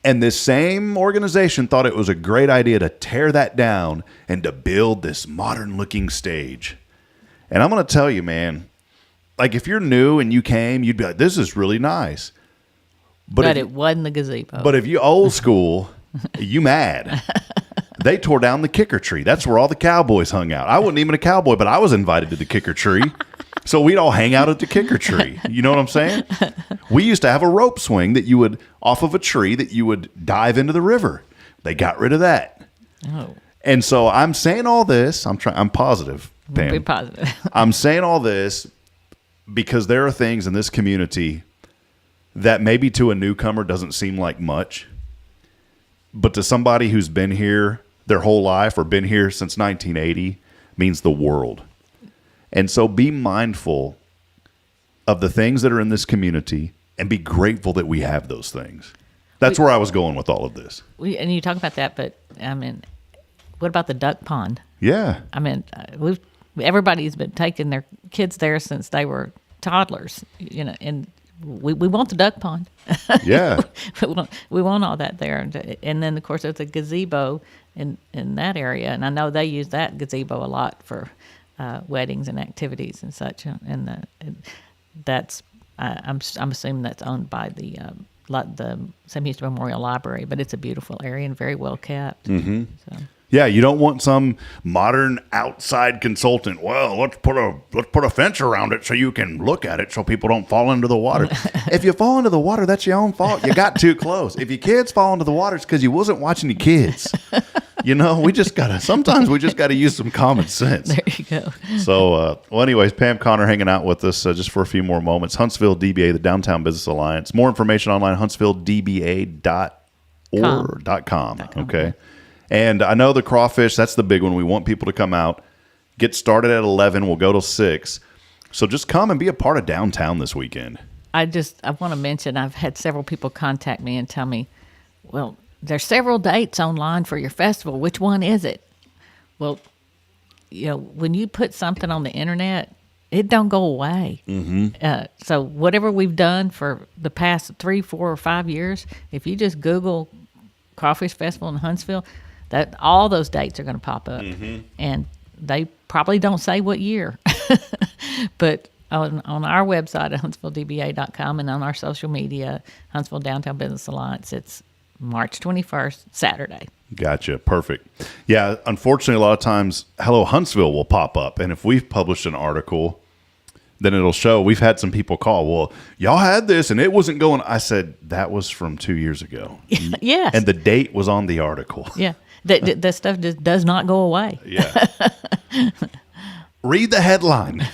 C: And this same organization thought it was a great idea to tear that down and to build this modern looking stage. And I'm going to tell you, man, like if you're new and you came, you'd be like, this is really nice.
D: But it wasn't the gazebo.
C: But if you old school, you mad. They tore down the kicker tree. That's where all the cowboys hung out. I wasn't even a cowboy, but I was invited to the kicker tree. So we'd all hang out at the kicker tree. You know what I'm saying? We used to have a rope swing that you would, off of a tree, that you would dive into the river. They got rid of that.
D: Oh.
C: And so I'm saying all this. I'm positive, Pam.
D: Be positive.
C: I'm saying all this because there are things in this community that maybe to a newcomer doesn't seem like much. But to somebody who's been here their whole life or been here since 1980 means the world. And so be mindful of the things that are in this community and be grateful that we have those things. That's where I was going with all of this.
D: And you talk about that, but I mean, what about the duck pond?
C: Yeah.
D: I mean, everybody's been taking their kids there since they were toddlers, and we want the duck pond.
C: Yeah.
D: we want all that there, and then of course there's a gazebo in that area, and I know they use that gazebo a lot for weddings and activities and such, and that's I'm assuming that's owned by the Sam Houston Memorial Library, but it's a beautiful area and very well kept.
C: Mm-hmm.
D: So.
C: Yeah, you don't want some modern outside consultant. Well, let's put a fence around it so you can look at it so people don't fall into the water. If you fall into the water, that's your own fault. You got too close. If your kids fall into the water, it's because you wasn't watching your kids. Sometimes we just gotta use some common sense.
D: There you go.
C: So, anyways, Pam Connor hanging out with us just for a few more moments. Huntsville DBA, the Downtown Business Alliance. More information online, huntsvilledba.com. Okay. And I know the crawfish, that's the big one. We want people to come out, get started at 11. We'll go till 6. So just come and be a part of downtown this weekend.
D: I want to mention, I've had several people contact me and tell me, well, there's several dates online for your festival. Which one is it? Well, when you put something on the internet, it don't go away. Mm-hmm. So whatever we've done for the past 3, 4, or 5 years, if you just Google Crawfish Festival in Huntsville, that all those dates are going to pop up, and they probably don't say what year, but on our website at HuntsvilleDBA.com and on our social media, Huntsville Downtown Business Alliance, it's March 21st, Saturday.
C: Gotcha. Perfect. Yeah. Unfortunately, a lot of times Hello Huntsville will pop up, and if we've published an article, then it'll show. We've had some people call, well, y'all had this and it wasn't going. I said, that was from 2 years ago.
D: Yes.
C: And the date was on the article.
D: Yeah. That stuff just does not go away.
C: Yeah. Read the headline.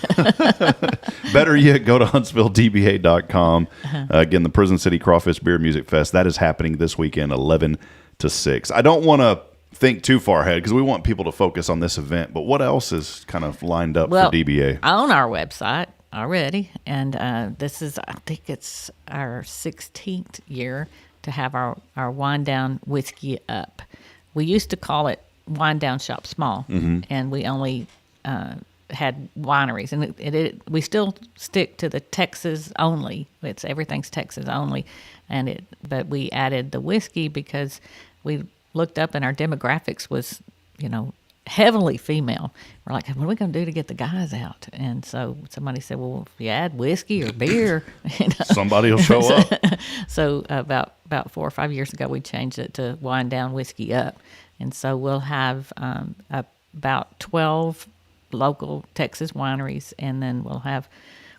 C: Better yet, go to HuntsvilleDBA.com. Again, the Prison City Crawfish Beer Music Fest. That is happening this weekend, 11 to 6. I don't want to think too far ahead because we want people to focus on this event. But what else is kind of lined up for DBA?
D: On our website already, and this is, I think it's our 16th year to have our Wind Down Whiskey Up. We used to call it Wind Down Shop Small, and we only had wineries, and we still stick to the Texas only. Everything's Texas only, but we added the whiskey because we looked up and our demographics was, heavily female. We're like, what are we going to do to get the guys out? And so somebody said, well, if you add whiskey or beer,
C: somebody will show up.
D: So about 4 or 5 years ago, we changed it to Wind Down Whiskey Up. And so we'll have about 12 local Texas wineries, and then we'll have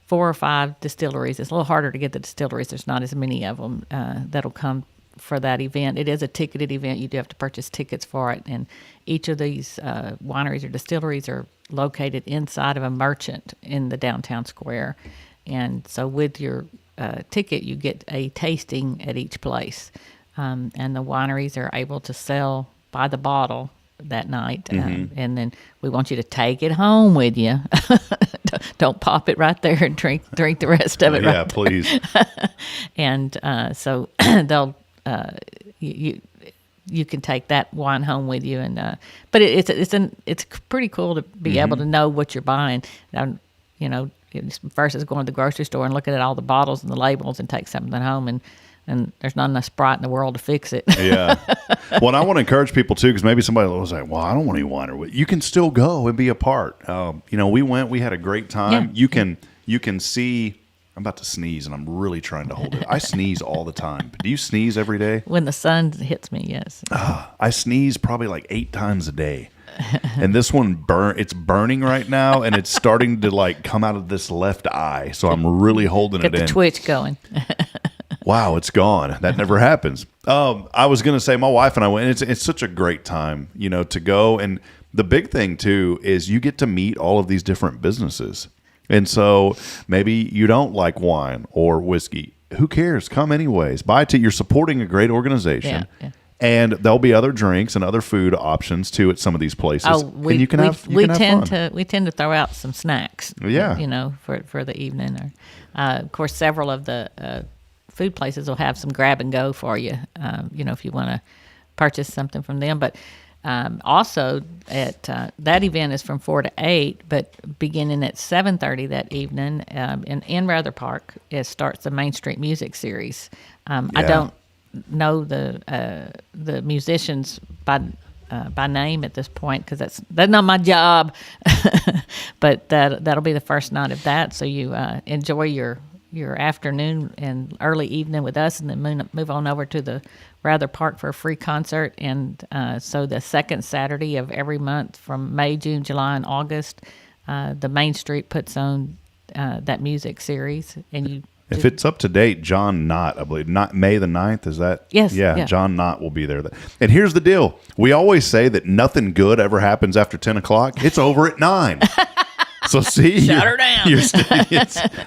D: 4 or 5 distilleries. It's a little harder to get the distilleries. There's not as many of them that'll come for that event. It is a ticketed event. You do have to purchase tickets for it, and each of these wineries or distilleries are located inside of a merchant in the downtown square. And so with your ticket, you get a tasting at each place, and the wineries are able to sell by the bottle that night, and then we want you to take it home with you. Don't pop it right there and drink the rest of it.
C: Yeah,
D: right
C: please.
D: And so they'll you can take that wine home with you, and but it's pretty cool to be able to know what you're buying. Versus going to the grocery store and looking at all the bottles and the labels and take something home, and there's not enough Sprite in the world to fix it.
C: Yeah. Well, and I want to encourage people too, because maybe somebody will say, well, I don't want any wine. You can still go and be a part. We went, we had a great time. Yeah. You can see, I'm about to sneeze and I'm really trying to hold it. I sneeze all the time. Do you sneeze every day?
D: When the sun hits me, yes.
C: I sneeze probably like 8 times a day. And this one it's burning right now, and it's starting to come out of this left eye. So I'm really holding it in.
D: Get the twitch going.
C: Wow, it's gone. That never happens. I was going to say, my wife and I went. It's such a great time, to go. And the big thing too is you get to meet all of these different businesses. And so maybe you don't like wine or whiskey. Who cares? Come anyways. Buy it. You're supporting a great organization. Yeah. And there'll be other drinks and other food options too at some of these places. We tend
D: to throw out some snacks.
C: Yeah.
D: For the evening. Of course, several of the food places will have some grab and go for you. If you want to purchase something from them. But Also, at that event is from 4 to 8, but beginning at 7:30 that evening in Rather Park, it starts the Main Street Music Series. I don't know the musicians by name at this point because that's not my job, but that'll be the first night of that. So you enjoy your afternoon and early evening with us, and then move on over to the Rather Park for a free concert. And so the second Saturday of every month from May, June, July, and August, the Main Street puts on that music series. And you,
C: if it's up to date, John Knott, I believe, not May the 9th, is that?
D: Yes.
C: Yeah, John Knott will be there. And here's the deal. We always say that nothing good ever happens after 10 o'clock. It's over at 9. So see,
D: shut her down.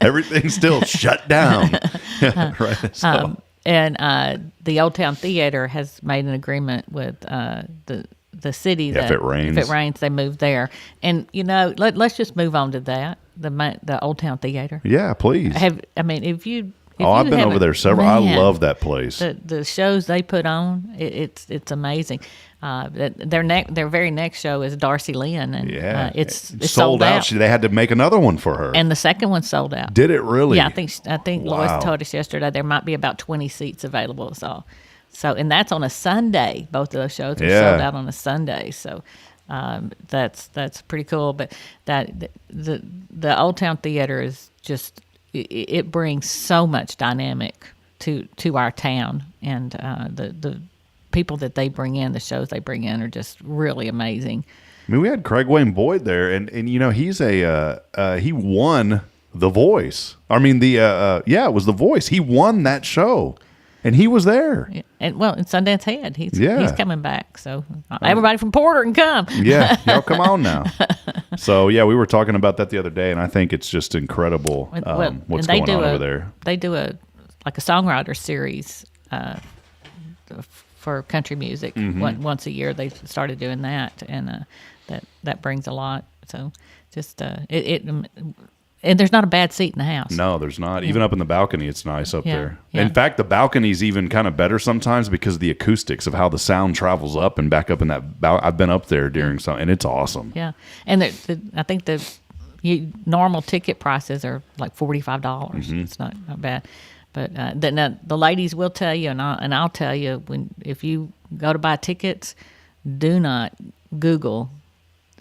C: Everything's still shut down. Right. So.
D: And the Old Town Theater has made an agreement with the city that
C: if it rains,
D: they move there. And let's just move on to that. The Old Town Theater.
C: Yeah, please.
D: If you
C: I've been over there several. I love that place.
D: The shows they put on, it's amazing. Their very next show is Darcy Lynn, and it's
C: sold out. They had to make another one for her,
D: and the second one sold out.
C: Did it really?
D: Yeah, I think Lois told us yesterday there might be about 20 seats available. So and that's on a Sunday. Both of those shows are sold out on a Sunday. So that's pretty cool. But the Old Town Theater is just. It brings so much dynamic to our town, and the people that they bring in, the shows they bring in, are just really amazing.
C: I mean, we had Craig Wayne Boyd there, and he's he won The Voice. I mean, it was The Voice. He won that show, and he was there.
D: And Sundance Head, he's coming back. So everybody from Porter can come.
C: Yeah, y'all come on now. So we were talking about that the other day, and I think it's just incredible what's going on over there.
D: They do a songwriter series for country music. Once a year they started doing that, and that brings a lot. So just and there's not a bad seat in the house.
C: No, there's not. Even up in the balcony, it's nice up there. Yeah. In fact, the balcony's even kind of better sometimes because of the acoustics of how the sound travels up and back up in that. I've been up there during some, and it's awesome.
D: Yeah, and I think the normal ticket prices are like $45. It's not bad. But the ladies will tell you, and I'll tell you, if you go to buy tickets, do not Google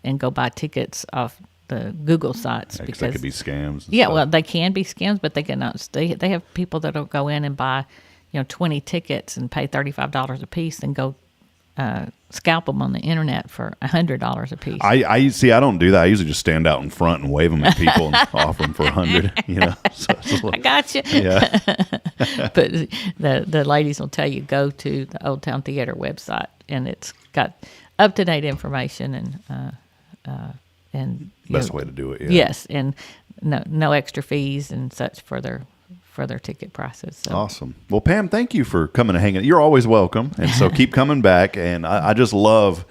D: and go buy tickets off the Google sites, because
C: they could be scams.
D: Yeah, well, they can be scams, but they cannot. They have people that'll go in and buy, 20 tickets and pay $35 a piece, and go scalp them on the internet for $100 a piece.
C: I see. I don't do that. I usually just stand out in front and wave them at people and offer them for $100.
D: I got you.
C: Yeah.
D: But the ladies will tell you, go to the Old Town Theater website, and it's got up to date information and
C: best way to do it. Yeah.
D: Yes, and no extra fees and such for their ticket prices. So.
C: Awesome. Well, Pam, thank you for coming and hanging. You're always welcome, and so keep coming back. And I just love.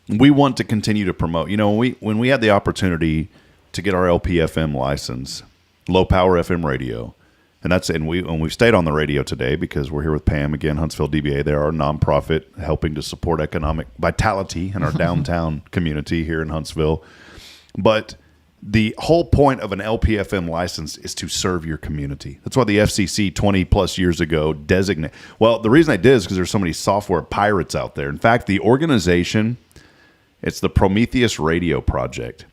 C: We want to continue to promote. When we had the opportunity to get our LPFM license, low power FM radio, and we've stayed on the radio today because we're here with Pam again, Huntsville DBA. They're our nonprofit helping to support economic vitality in our downtown community here in Huntsville. But the whole point of an LPFM license is to serve your community. That's why the FCC 20 plus years ago designated. Well, the reason I did is because there's so many software pirates out there. In fact, the organization, it's the Prometheus Radio Project.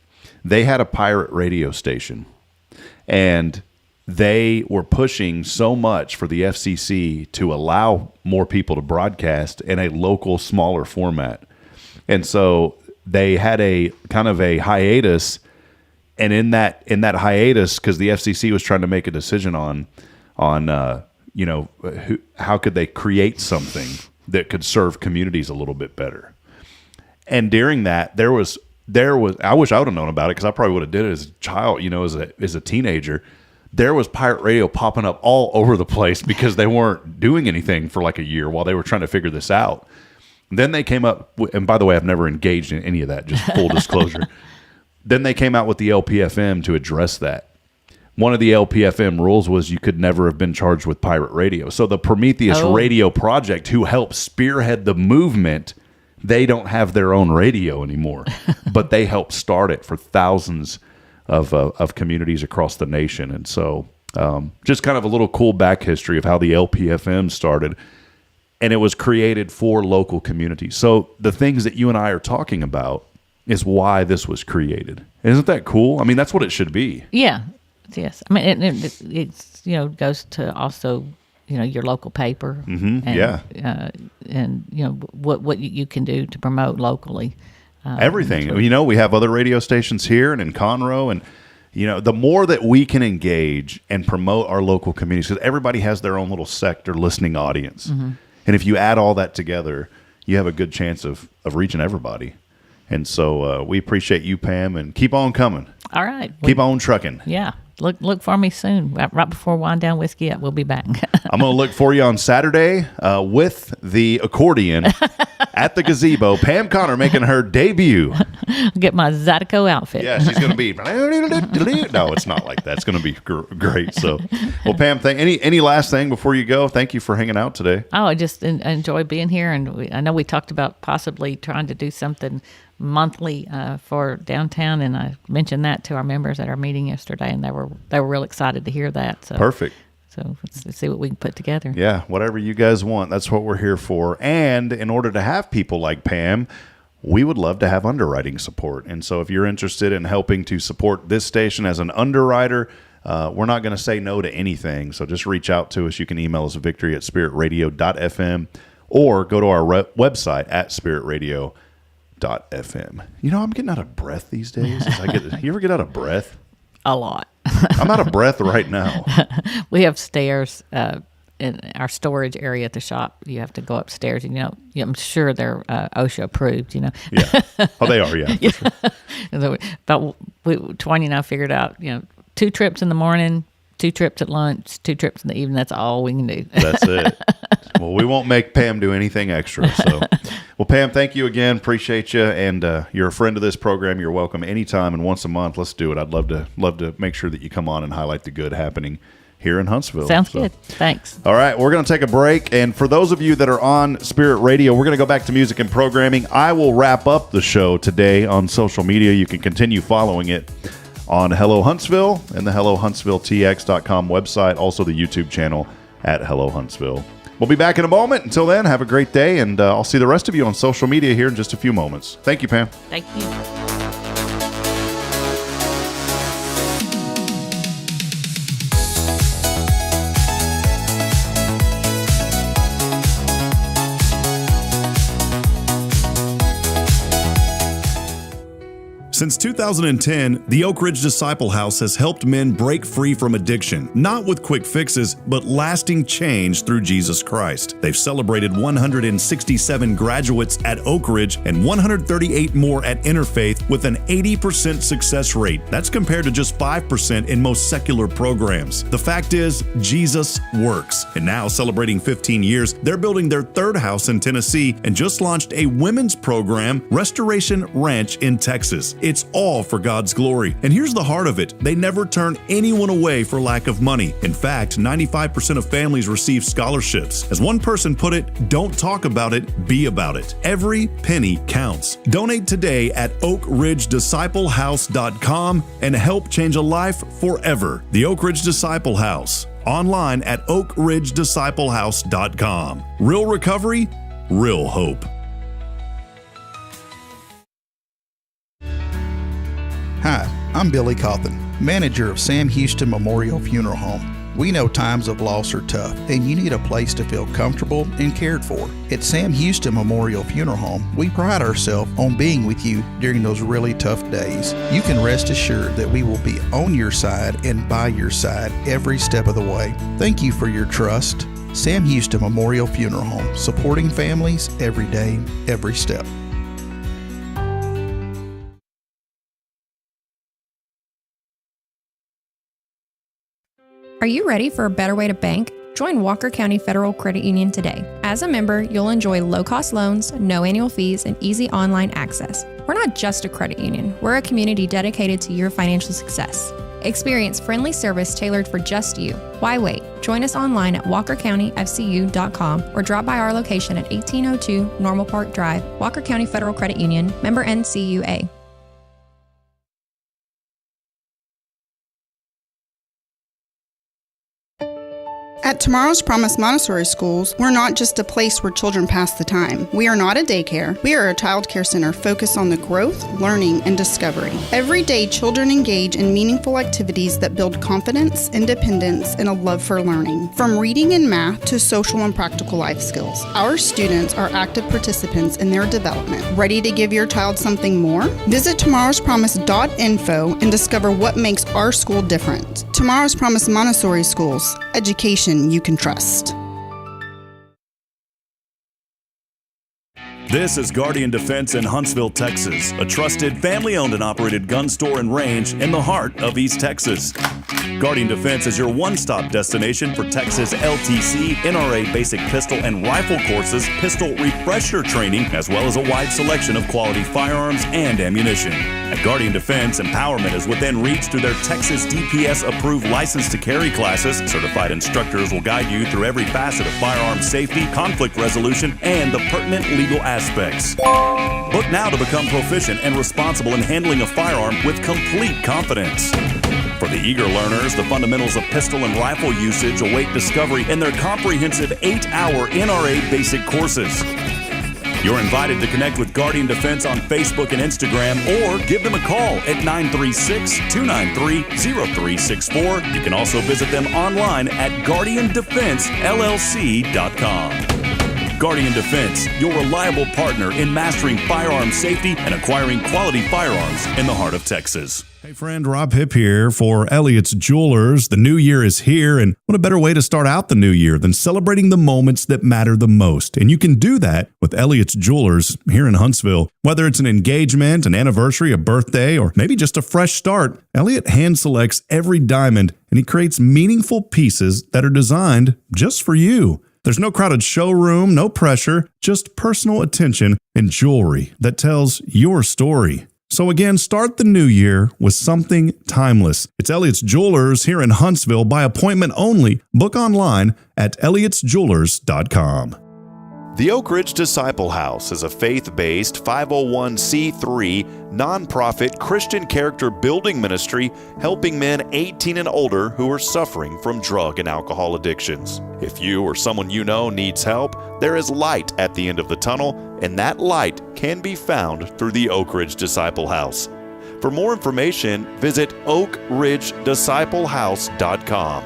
C: They had a pirate radio station, and they were pushing so much for the FCC to allow more people to broadcast in a local, smaller format. And so they had a kind of a hiatus, and in that hiatus, because the FCC was trying to make a decision on how could they create something that could serve communities a little bit better. And during that, there was I wish I would have known about it, because I probably would have did it as a child, as a teenager. There was pirate radio popping up all over the place because they weren't doing anything for like a year while they were trying to figure this out. Then they came up, and by the way, I've never engaged in any of that, just full disclosure. Then they came out with the LPFM to address that. One of the LPFM rules was you could never have been charged with pirate radio. So the Prometheus Radio Project, who helped spearhead the movement, They don't have their own radio anymore, but they helped start it for thousands of communities across the nation. And so just kind of a little cool back history of how the LPFM started. And it was created for local communities. So the things that you and I are talking about is why this was created. Isn't that cool? I mean, that's what it should be.
D: Yeah. Yes. I mean, it's goes to also, your local paper.
C: Mm-hmm.
D: And, and, what you can do to promote locally.
C: Everything. We have other radio stations here and in Conroe. And, the more that we can engage and promote our local communities, because everybody has their own little sector listening audience. Mm-hmm. And if you add all that together, you have a good chance of reaching everybody. And so we appreciate you, Pam, and keep on coming.
D: All right.
C: Keep on trucking.
D: Yeah. Look for me soon. Right before Wind Down Whiskey Up, we'll be back.
C: I'm going to look for you on Saturday with the accordion at the gazebo. Pam Connor making her debut.
D: Get my Zydeco outfit.
C: Yeah, she's going to be. No, it's not like that. It's going to be great. So, well, Pam, any last thing before you go? Thank you for hanging out today.
D: Oh, I just enjoy being here, and I know we talked about possibly trying to do something monthly for downtown, and I mentioned that to our members at our meeting yesterday, and they were real excited to hear that. So
C: perfect.
D: So let's see what we can put together.
C: Yeah, whatever you guys want, that's what we're here for. And in order to have people like Pam, we would love to have underwriting support. And so if you're interested in helping to support this station as an underwriter, we're not going to say no to anything. So just reach out to us. You can email us victory@spiritradio.fm or go to our website at spiritradio.fm. I'm getting out of breath these days. You ever get out of breath?
D: A lot.
C: I'm out of breath right now.
D: We have stairs in our storage area at the shop. You have to go upstairs, and I'm sure they're OSHA approved.
C: Yeah. Oh, they are. Yeah.
D: Yeah.
C: For sure.
D: But Twiny and I figured out, 2 trips in the morning, 2 trips at lunch, 2 trips in the evening. That's all we can do.
C: That's it. Well, we won't make Pam do anything extra. So, well, Pam, thank you again. Appreciate you. And you're a friend of this program. You're welcome anytime. And once a month, let's do it. I'd love to make sure that you come on and highlight the good happening here in Huntsville.
D: Sounds good. Thanks.
C: All right. We're going to take a break. And for those of you that are on Spirit Radio, we're going to go back to music and programming. I will wrap up the show today on social media. You can continue following it on Hello Huntsville and the HelloHuntsvilleTX.com website, also the YouTube channel at Hello Huntsville. We'll be back in a moment. Until then, have a great day, and I'll see the rest of you on social media here in just a few moments. Thank you, Pam.
D: Thank you.
E: Since 2010, the Oak Ridge Disciple House has helped men break free from addiction, not with quick fixes, but lasting change through Jesus Christ. They've celebrated 167 graduates at Oak Ridge and 138 more at Interfaith with an 80% success rate. That's compared to just 5% in most secular programs. The fact is, Jesus works. And now, celebrating 15 years, they're building their 3rd house in Tennessee and just launched a women's program, Restoration Ranch in Texas. It's all for God's glory. And here's the heart of it. They never turn anyone away for lack of money. In fact, 95% of families receive scholarships. As one person put it, don't talk about it, be about it. Every penny counts. Donate today at oakridgedisciplehouse.com and help change a life forever. The Oak Ridge Disciple House. Online at oakridgedisciplehouse.com. Real recovery, real hope.
F: Hi, I'm Billy Cawthon, manager of Sam Houston Memorial Funeral Home. We know times of loss are tough, and you need a place to feel comfortable and cared for. At Sam Houston Memorial Funeral Home, we pride ourselves on being with you during those really tough days. You can rest assured that we will be on your side and by your side every step of the way. Thank you for your trust. Sam Houston Memorial Funeral Home, supporting families every day, every step.
G: Are you ready for a better way to bank? Join Walker County Federal Credit Union today. As a member, you'll enjoy low-cost loans, no annual fees, and easy online access. We're not just a credit union. We're a community dedicated to your financial success. Experience friendly service tailored for just you. Why wait? Join us online at walkercountyfcu.com or drop by our location at 1802 Normal Park Drive, Walker County Federal Credit Union, member NCUA.
H: At Tomorrow's Promise Montessori Schools, we're not just a place where children pass the time. We are not a daycare. We are a child care center focused on the growth, learning, and discovery. Every day, children engage in meaningful activities that build confidence, independence, and a love for learning. From reading and math to social and practical life skills, our students are active participants in their development. Ready to give your child something more? Visit tomorrowspromise.info and discover what makes our school different. Tomorrow's Promise Montessori Schools. Education you can trust.
E: This is Guardian Defense in Huntsville, Texas, a trusted family-owned and operated gun store and range in the heart of East Texas. Guardian Defense is your one-stop destination for Texas LTC, NRA basic pistol and rifle courses, pistol refresher training, as well as a wide selection of quality firearms and ammunition. At Guardian Defense, empowerment is within reach through their Texas DPS-approved license to carry classes. Certified instructors will guide you through every facet of firearm safety, conflict resolution, and the pertinent legal aspects. Book now to become proficient and responsible in handling a firearm with complete confidence. For the eager learners, the fundamentals of pistol and rifle usage await discovery in their comprehensive 8-hour NRA basic courses. You're invited to connect with Guardian Defense on Facebook and Instagram or give them a call at 936-293-0364. You can also visit them online at guardiandefensellc.com. Guardian Defense, your reliable partner in mastering firearm safety and acquiring quality firearms in the heart of Texas. Hey friend, Rob Hipp here for Elliott's Jewelers. The new year is here, and what a better way to start out the new year than celebrating the moments that matter the most. And you can do that with Elliott's Jewelers here in Huntsville. Whether it's an engagement, an anniversary, a birthday, or maybe just a fresh start, Elliott hand selects every diamond, and he creates meaningful pieces that are designed just for you. There's no crowded showroom, no pressure, just personal attention and jewelry that tells your story. So again, start the new year with something timeless. It's Elliott's Jewelers here in Huntsville by appointment only. Book online at elliotsjewelers.com.
C: The Oak Ridge Disciple House is a faith-based 501c3 nonprofit Christian character building ministry helping men 18 and older who are suffering from drug and alcohol addictions. If you or someone you know needs help, there is light at the end of the tunnel, and that light can be found through the Oak Ridge Disciple House. For more information, visit oakridgedisciplehouse.com.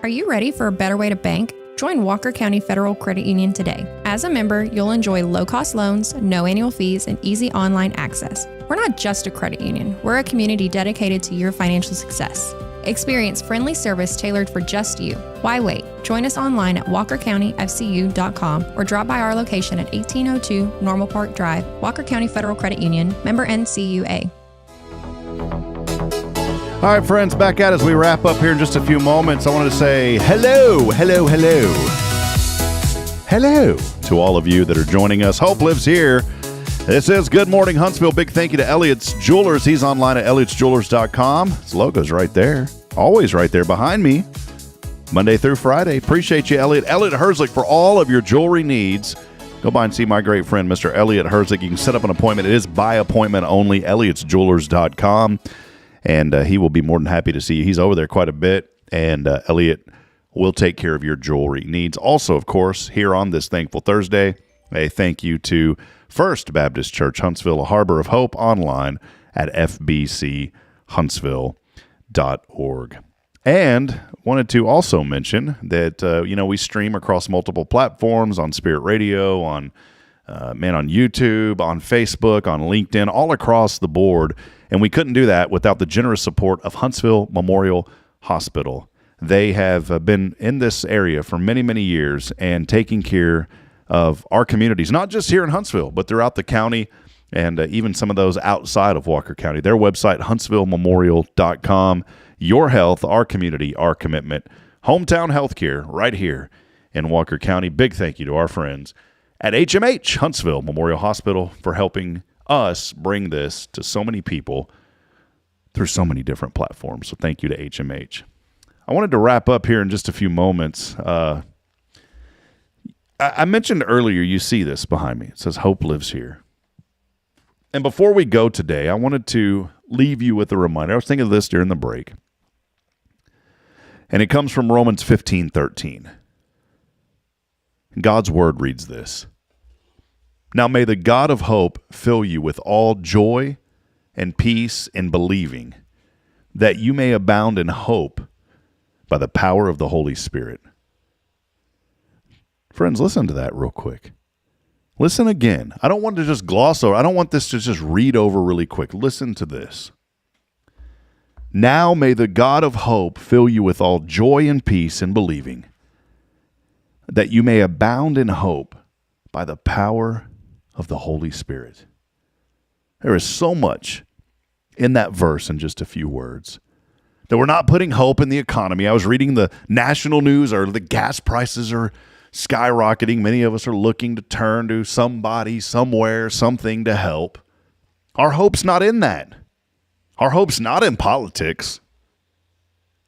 G: Are you ready for a better way to bank? Join Walker County Federal Credit Union today. As a member, you'll enjoy low-cost loans, no annual fees, and easy online access. We're not just a credit union. We're a community dedicated to your financial success. Experience friendly service tailored for just you. Why wait? Join us online at walkercountyfcu.com or drop by our location at 1802 Normal Park Drive, Walker County Federal Credit Union, member NCUA.
C: All right, friends, back at as we wrap up here in just a few moments. I wanted to say hello to all of you that are joining us. Hope lives here. This is Good Morning Huntsville. Big thank you to Elliott's Jewelers. He's online at elliotsjewelers.com. His logo's right there. Always right there behind me. Monday through Friday. Appreciate you, Elliott. Elliott Herzlich, for all of your jewelry needs. Go by and see my great friend, Mr. Elliott Herzlich. You can set up an appointment. It is by appointment only, elliotsjewelers.com. And he will be more than happy to see you. He's over there quite a bit, and Elliott will take care of your jewelry needs. Also, of course, here on this Thankful Thursday, a thank you to First Baptist Church Huntsville, a harbor of hope, online at fbchuntsville.org. And wanted to also mention that, we stream across multiple platforms on Spirit Radio, on YouTube, on Facebook, on LinkedIn, all across the board. And we couldn't do that without the generous support of Huntsville Memorial Hospital. They have been in this area for many, many years and taking care of our communities, not just here in Huntsville, but throughout the county and even some of those outside of Walker County. Their website, huntsvillememorial.com. Your health, our community, our commitment. Hometown healthcare right here in Walker County. Big thank you to our friends at HMH, Huntsville Memorial Hospital, for helping us bring this to so many people through so many different platforms. So thank you to HMH. I wanted to wrap up here in just a few moments. I mentioned earlier, you see this behind me. It says, Hope Lives Here. And before we go today, I wanted to leave you with a reminder. I was thinking of this during the break. And it comes from Romans 15:13. God's word reads this. Now may the God of hope fill you with all joy and peace in believing, that you may abound in hope by the power of the Holy Spirit. Friends, listen to that real quick. Listen again. I don't want to just gloss over. I don't want this to just read over really quick. Listen to this. Now may the God of hope fill you with all joy and peace in believing, that you may abound in hope by the power of the Holy Spirit. There is so much in that verse in just a few words. That we're not putting hope in the economy. I was reading the national news, or the gas prices are skyrocketing. Many of us are looking to turn to somebody, somewhere, something to help. Our hope's not in that. Our hope's not in politics.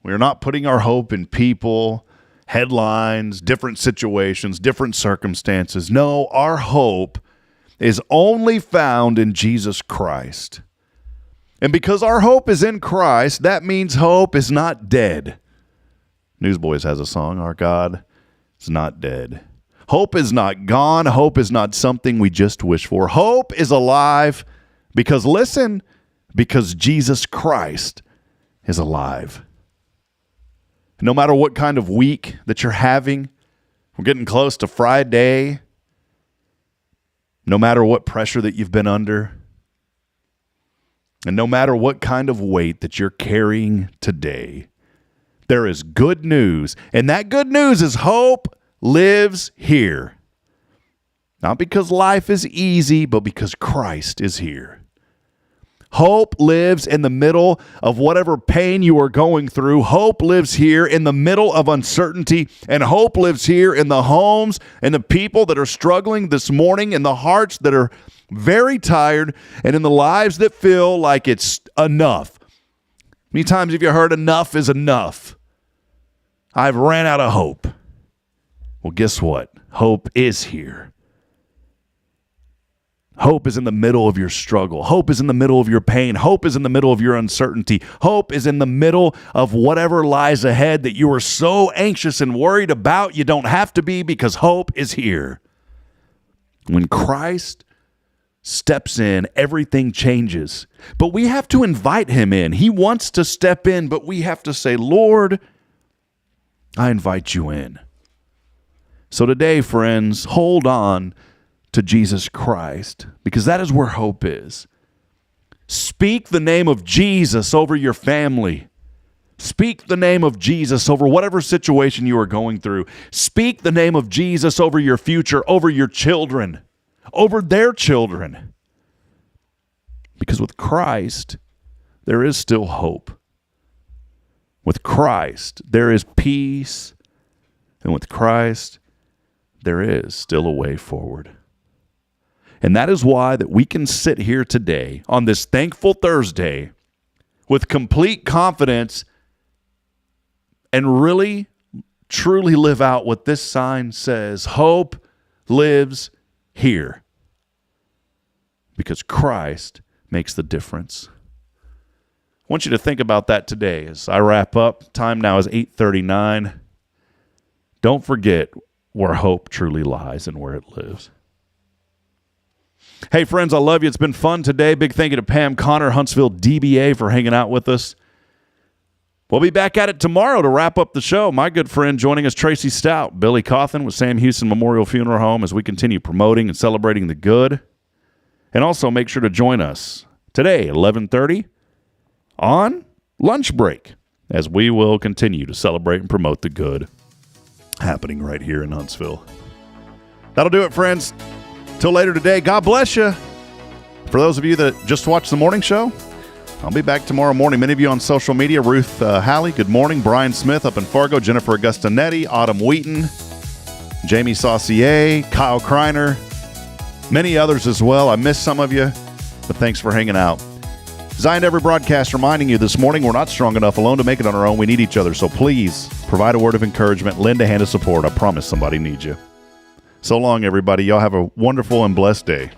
C: We're not putting our hope in people, headlines, different situations, different circumstances. No, our hope is only found in Jesus Christ. And because our hope is in Christ, that means hope is not dead. Newsboys has a song, Our God is not dead. Hope is not gone. Hope is not something we just wish for. Hope is alive because, listen, because Jesus Christ is alive. No matter what kind of week that you're having, we're getting close to Friday. No matter what pressure that you've been under, and no matter what kind of weight that you're carrying today, there is good news. And that good news is hope lives here. Not because life is easy, but because Christ is here. Hope lives in the middle of whatever pain you are going through. Hope lives here in the middle of uncertainty. And hope lives here in the homes and the people that are struggling this morning, in the hearts that are very tired, and in the lives that feel like it's enough. Many times have you heard enough is enough? I've ran out of hope. Well, guess what? Hope is here. Hope is in the middle of your struggle. Hope is in the middle of your pain. Hope is in the middle of your uncertainty. Hope is in the middle of whatever lies ahead that you are so anxious and worried about. You don't have to be, because hope is here. When Christ steps in, everything changes. But we have to invite him in. He wants to step in, but we have to say, Lord, I invite you in. So today, friends, hold on to Jesus Christ, because that is where hope is. Speak the name of Jesus over your family. Speak the name of Jesus over whatever situation you are going through. Speak the name of Jesus over your future, over your children, over their children. Because with Christ, there is still hope. With Christ, there is peace. And with Christ, there is still a way forward. And that is why that we can sit here today on this thankful Thursday with complete confidence and really, truly live out what this sign says. Hope lives here. Because Christ makes the difference. I want you to think about that today as I wrap up. Time now is 8:39. Don't forget where hope truly lies and where it lives. Hey, friends, I love you. It's been fun today. Big thank you to Pam Connor, Huntsville DBA, for hanging out with us. We'll be back at it tomorrow to wrap up the show. My good friend joining us, Tracy Stout, Billy Cawthon with Sam Houston Memorial Funeral Home, as we continue promoting and celebrating the good. And also make sure to join us today, 11:30, on lunch break, as we will continue to celebrate and promote the good happening right here in Huntsville. That'll do it, friends. Till later today, God bless you. For those of you that just watched the morning show, I'll be back tomorrow morning. Many of you on social media, Ruth Halley, good morning. Brian Smith up in Fargo, Jennifer Augustinetti, Autumn Wheaton, Jamie Saucier, Kyle Kreiner, many others as well. I missed some of you, but thanks for hanging out. Zion Every Broadcast reminding you this morning we're not strong enough alone to make it on our own. We need each other. So please provide a word of encouragement. Lend a hand of support. I promise somebody needs you. So long, everybody. Y'all have a wonderful and blessed day.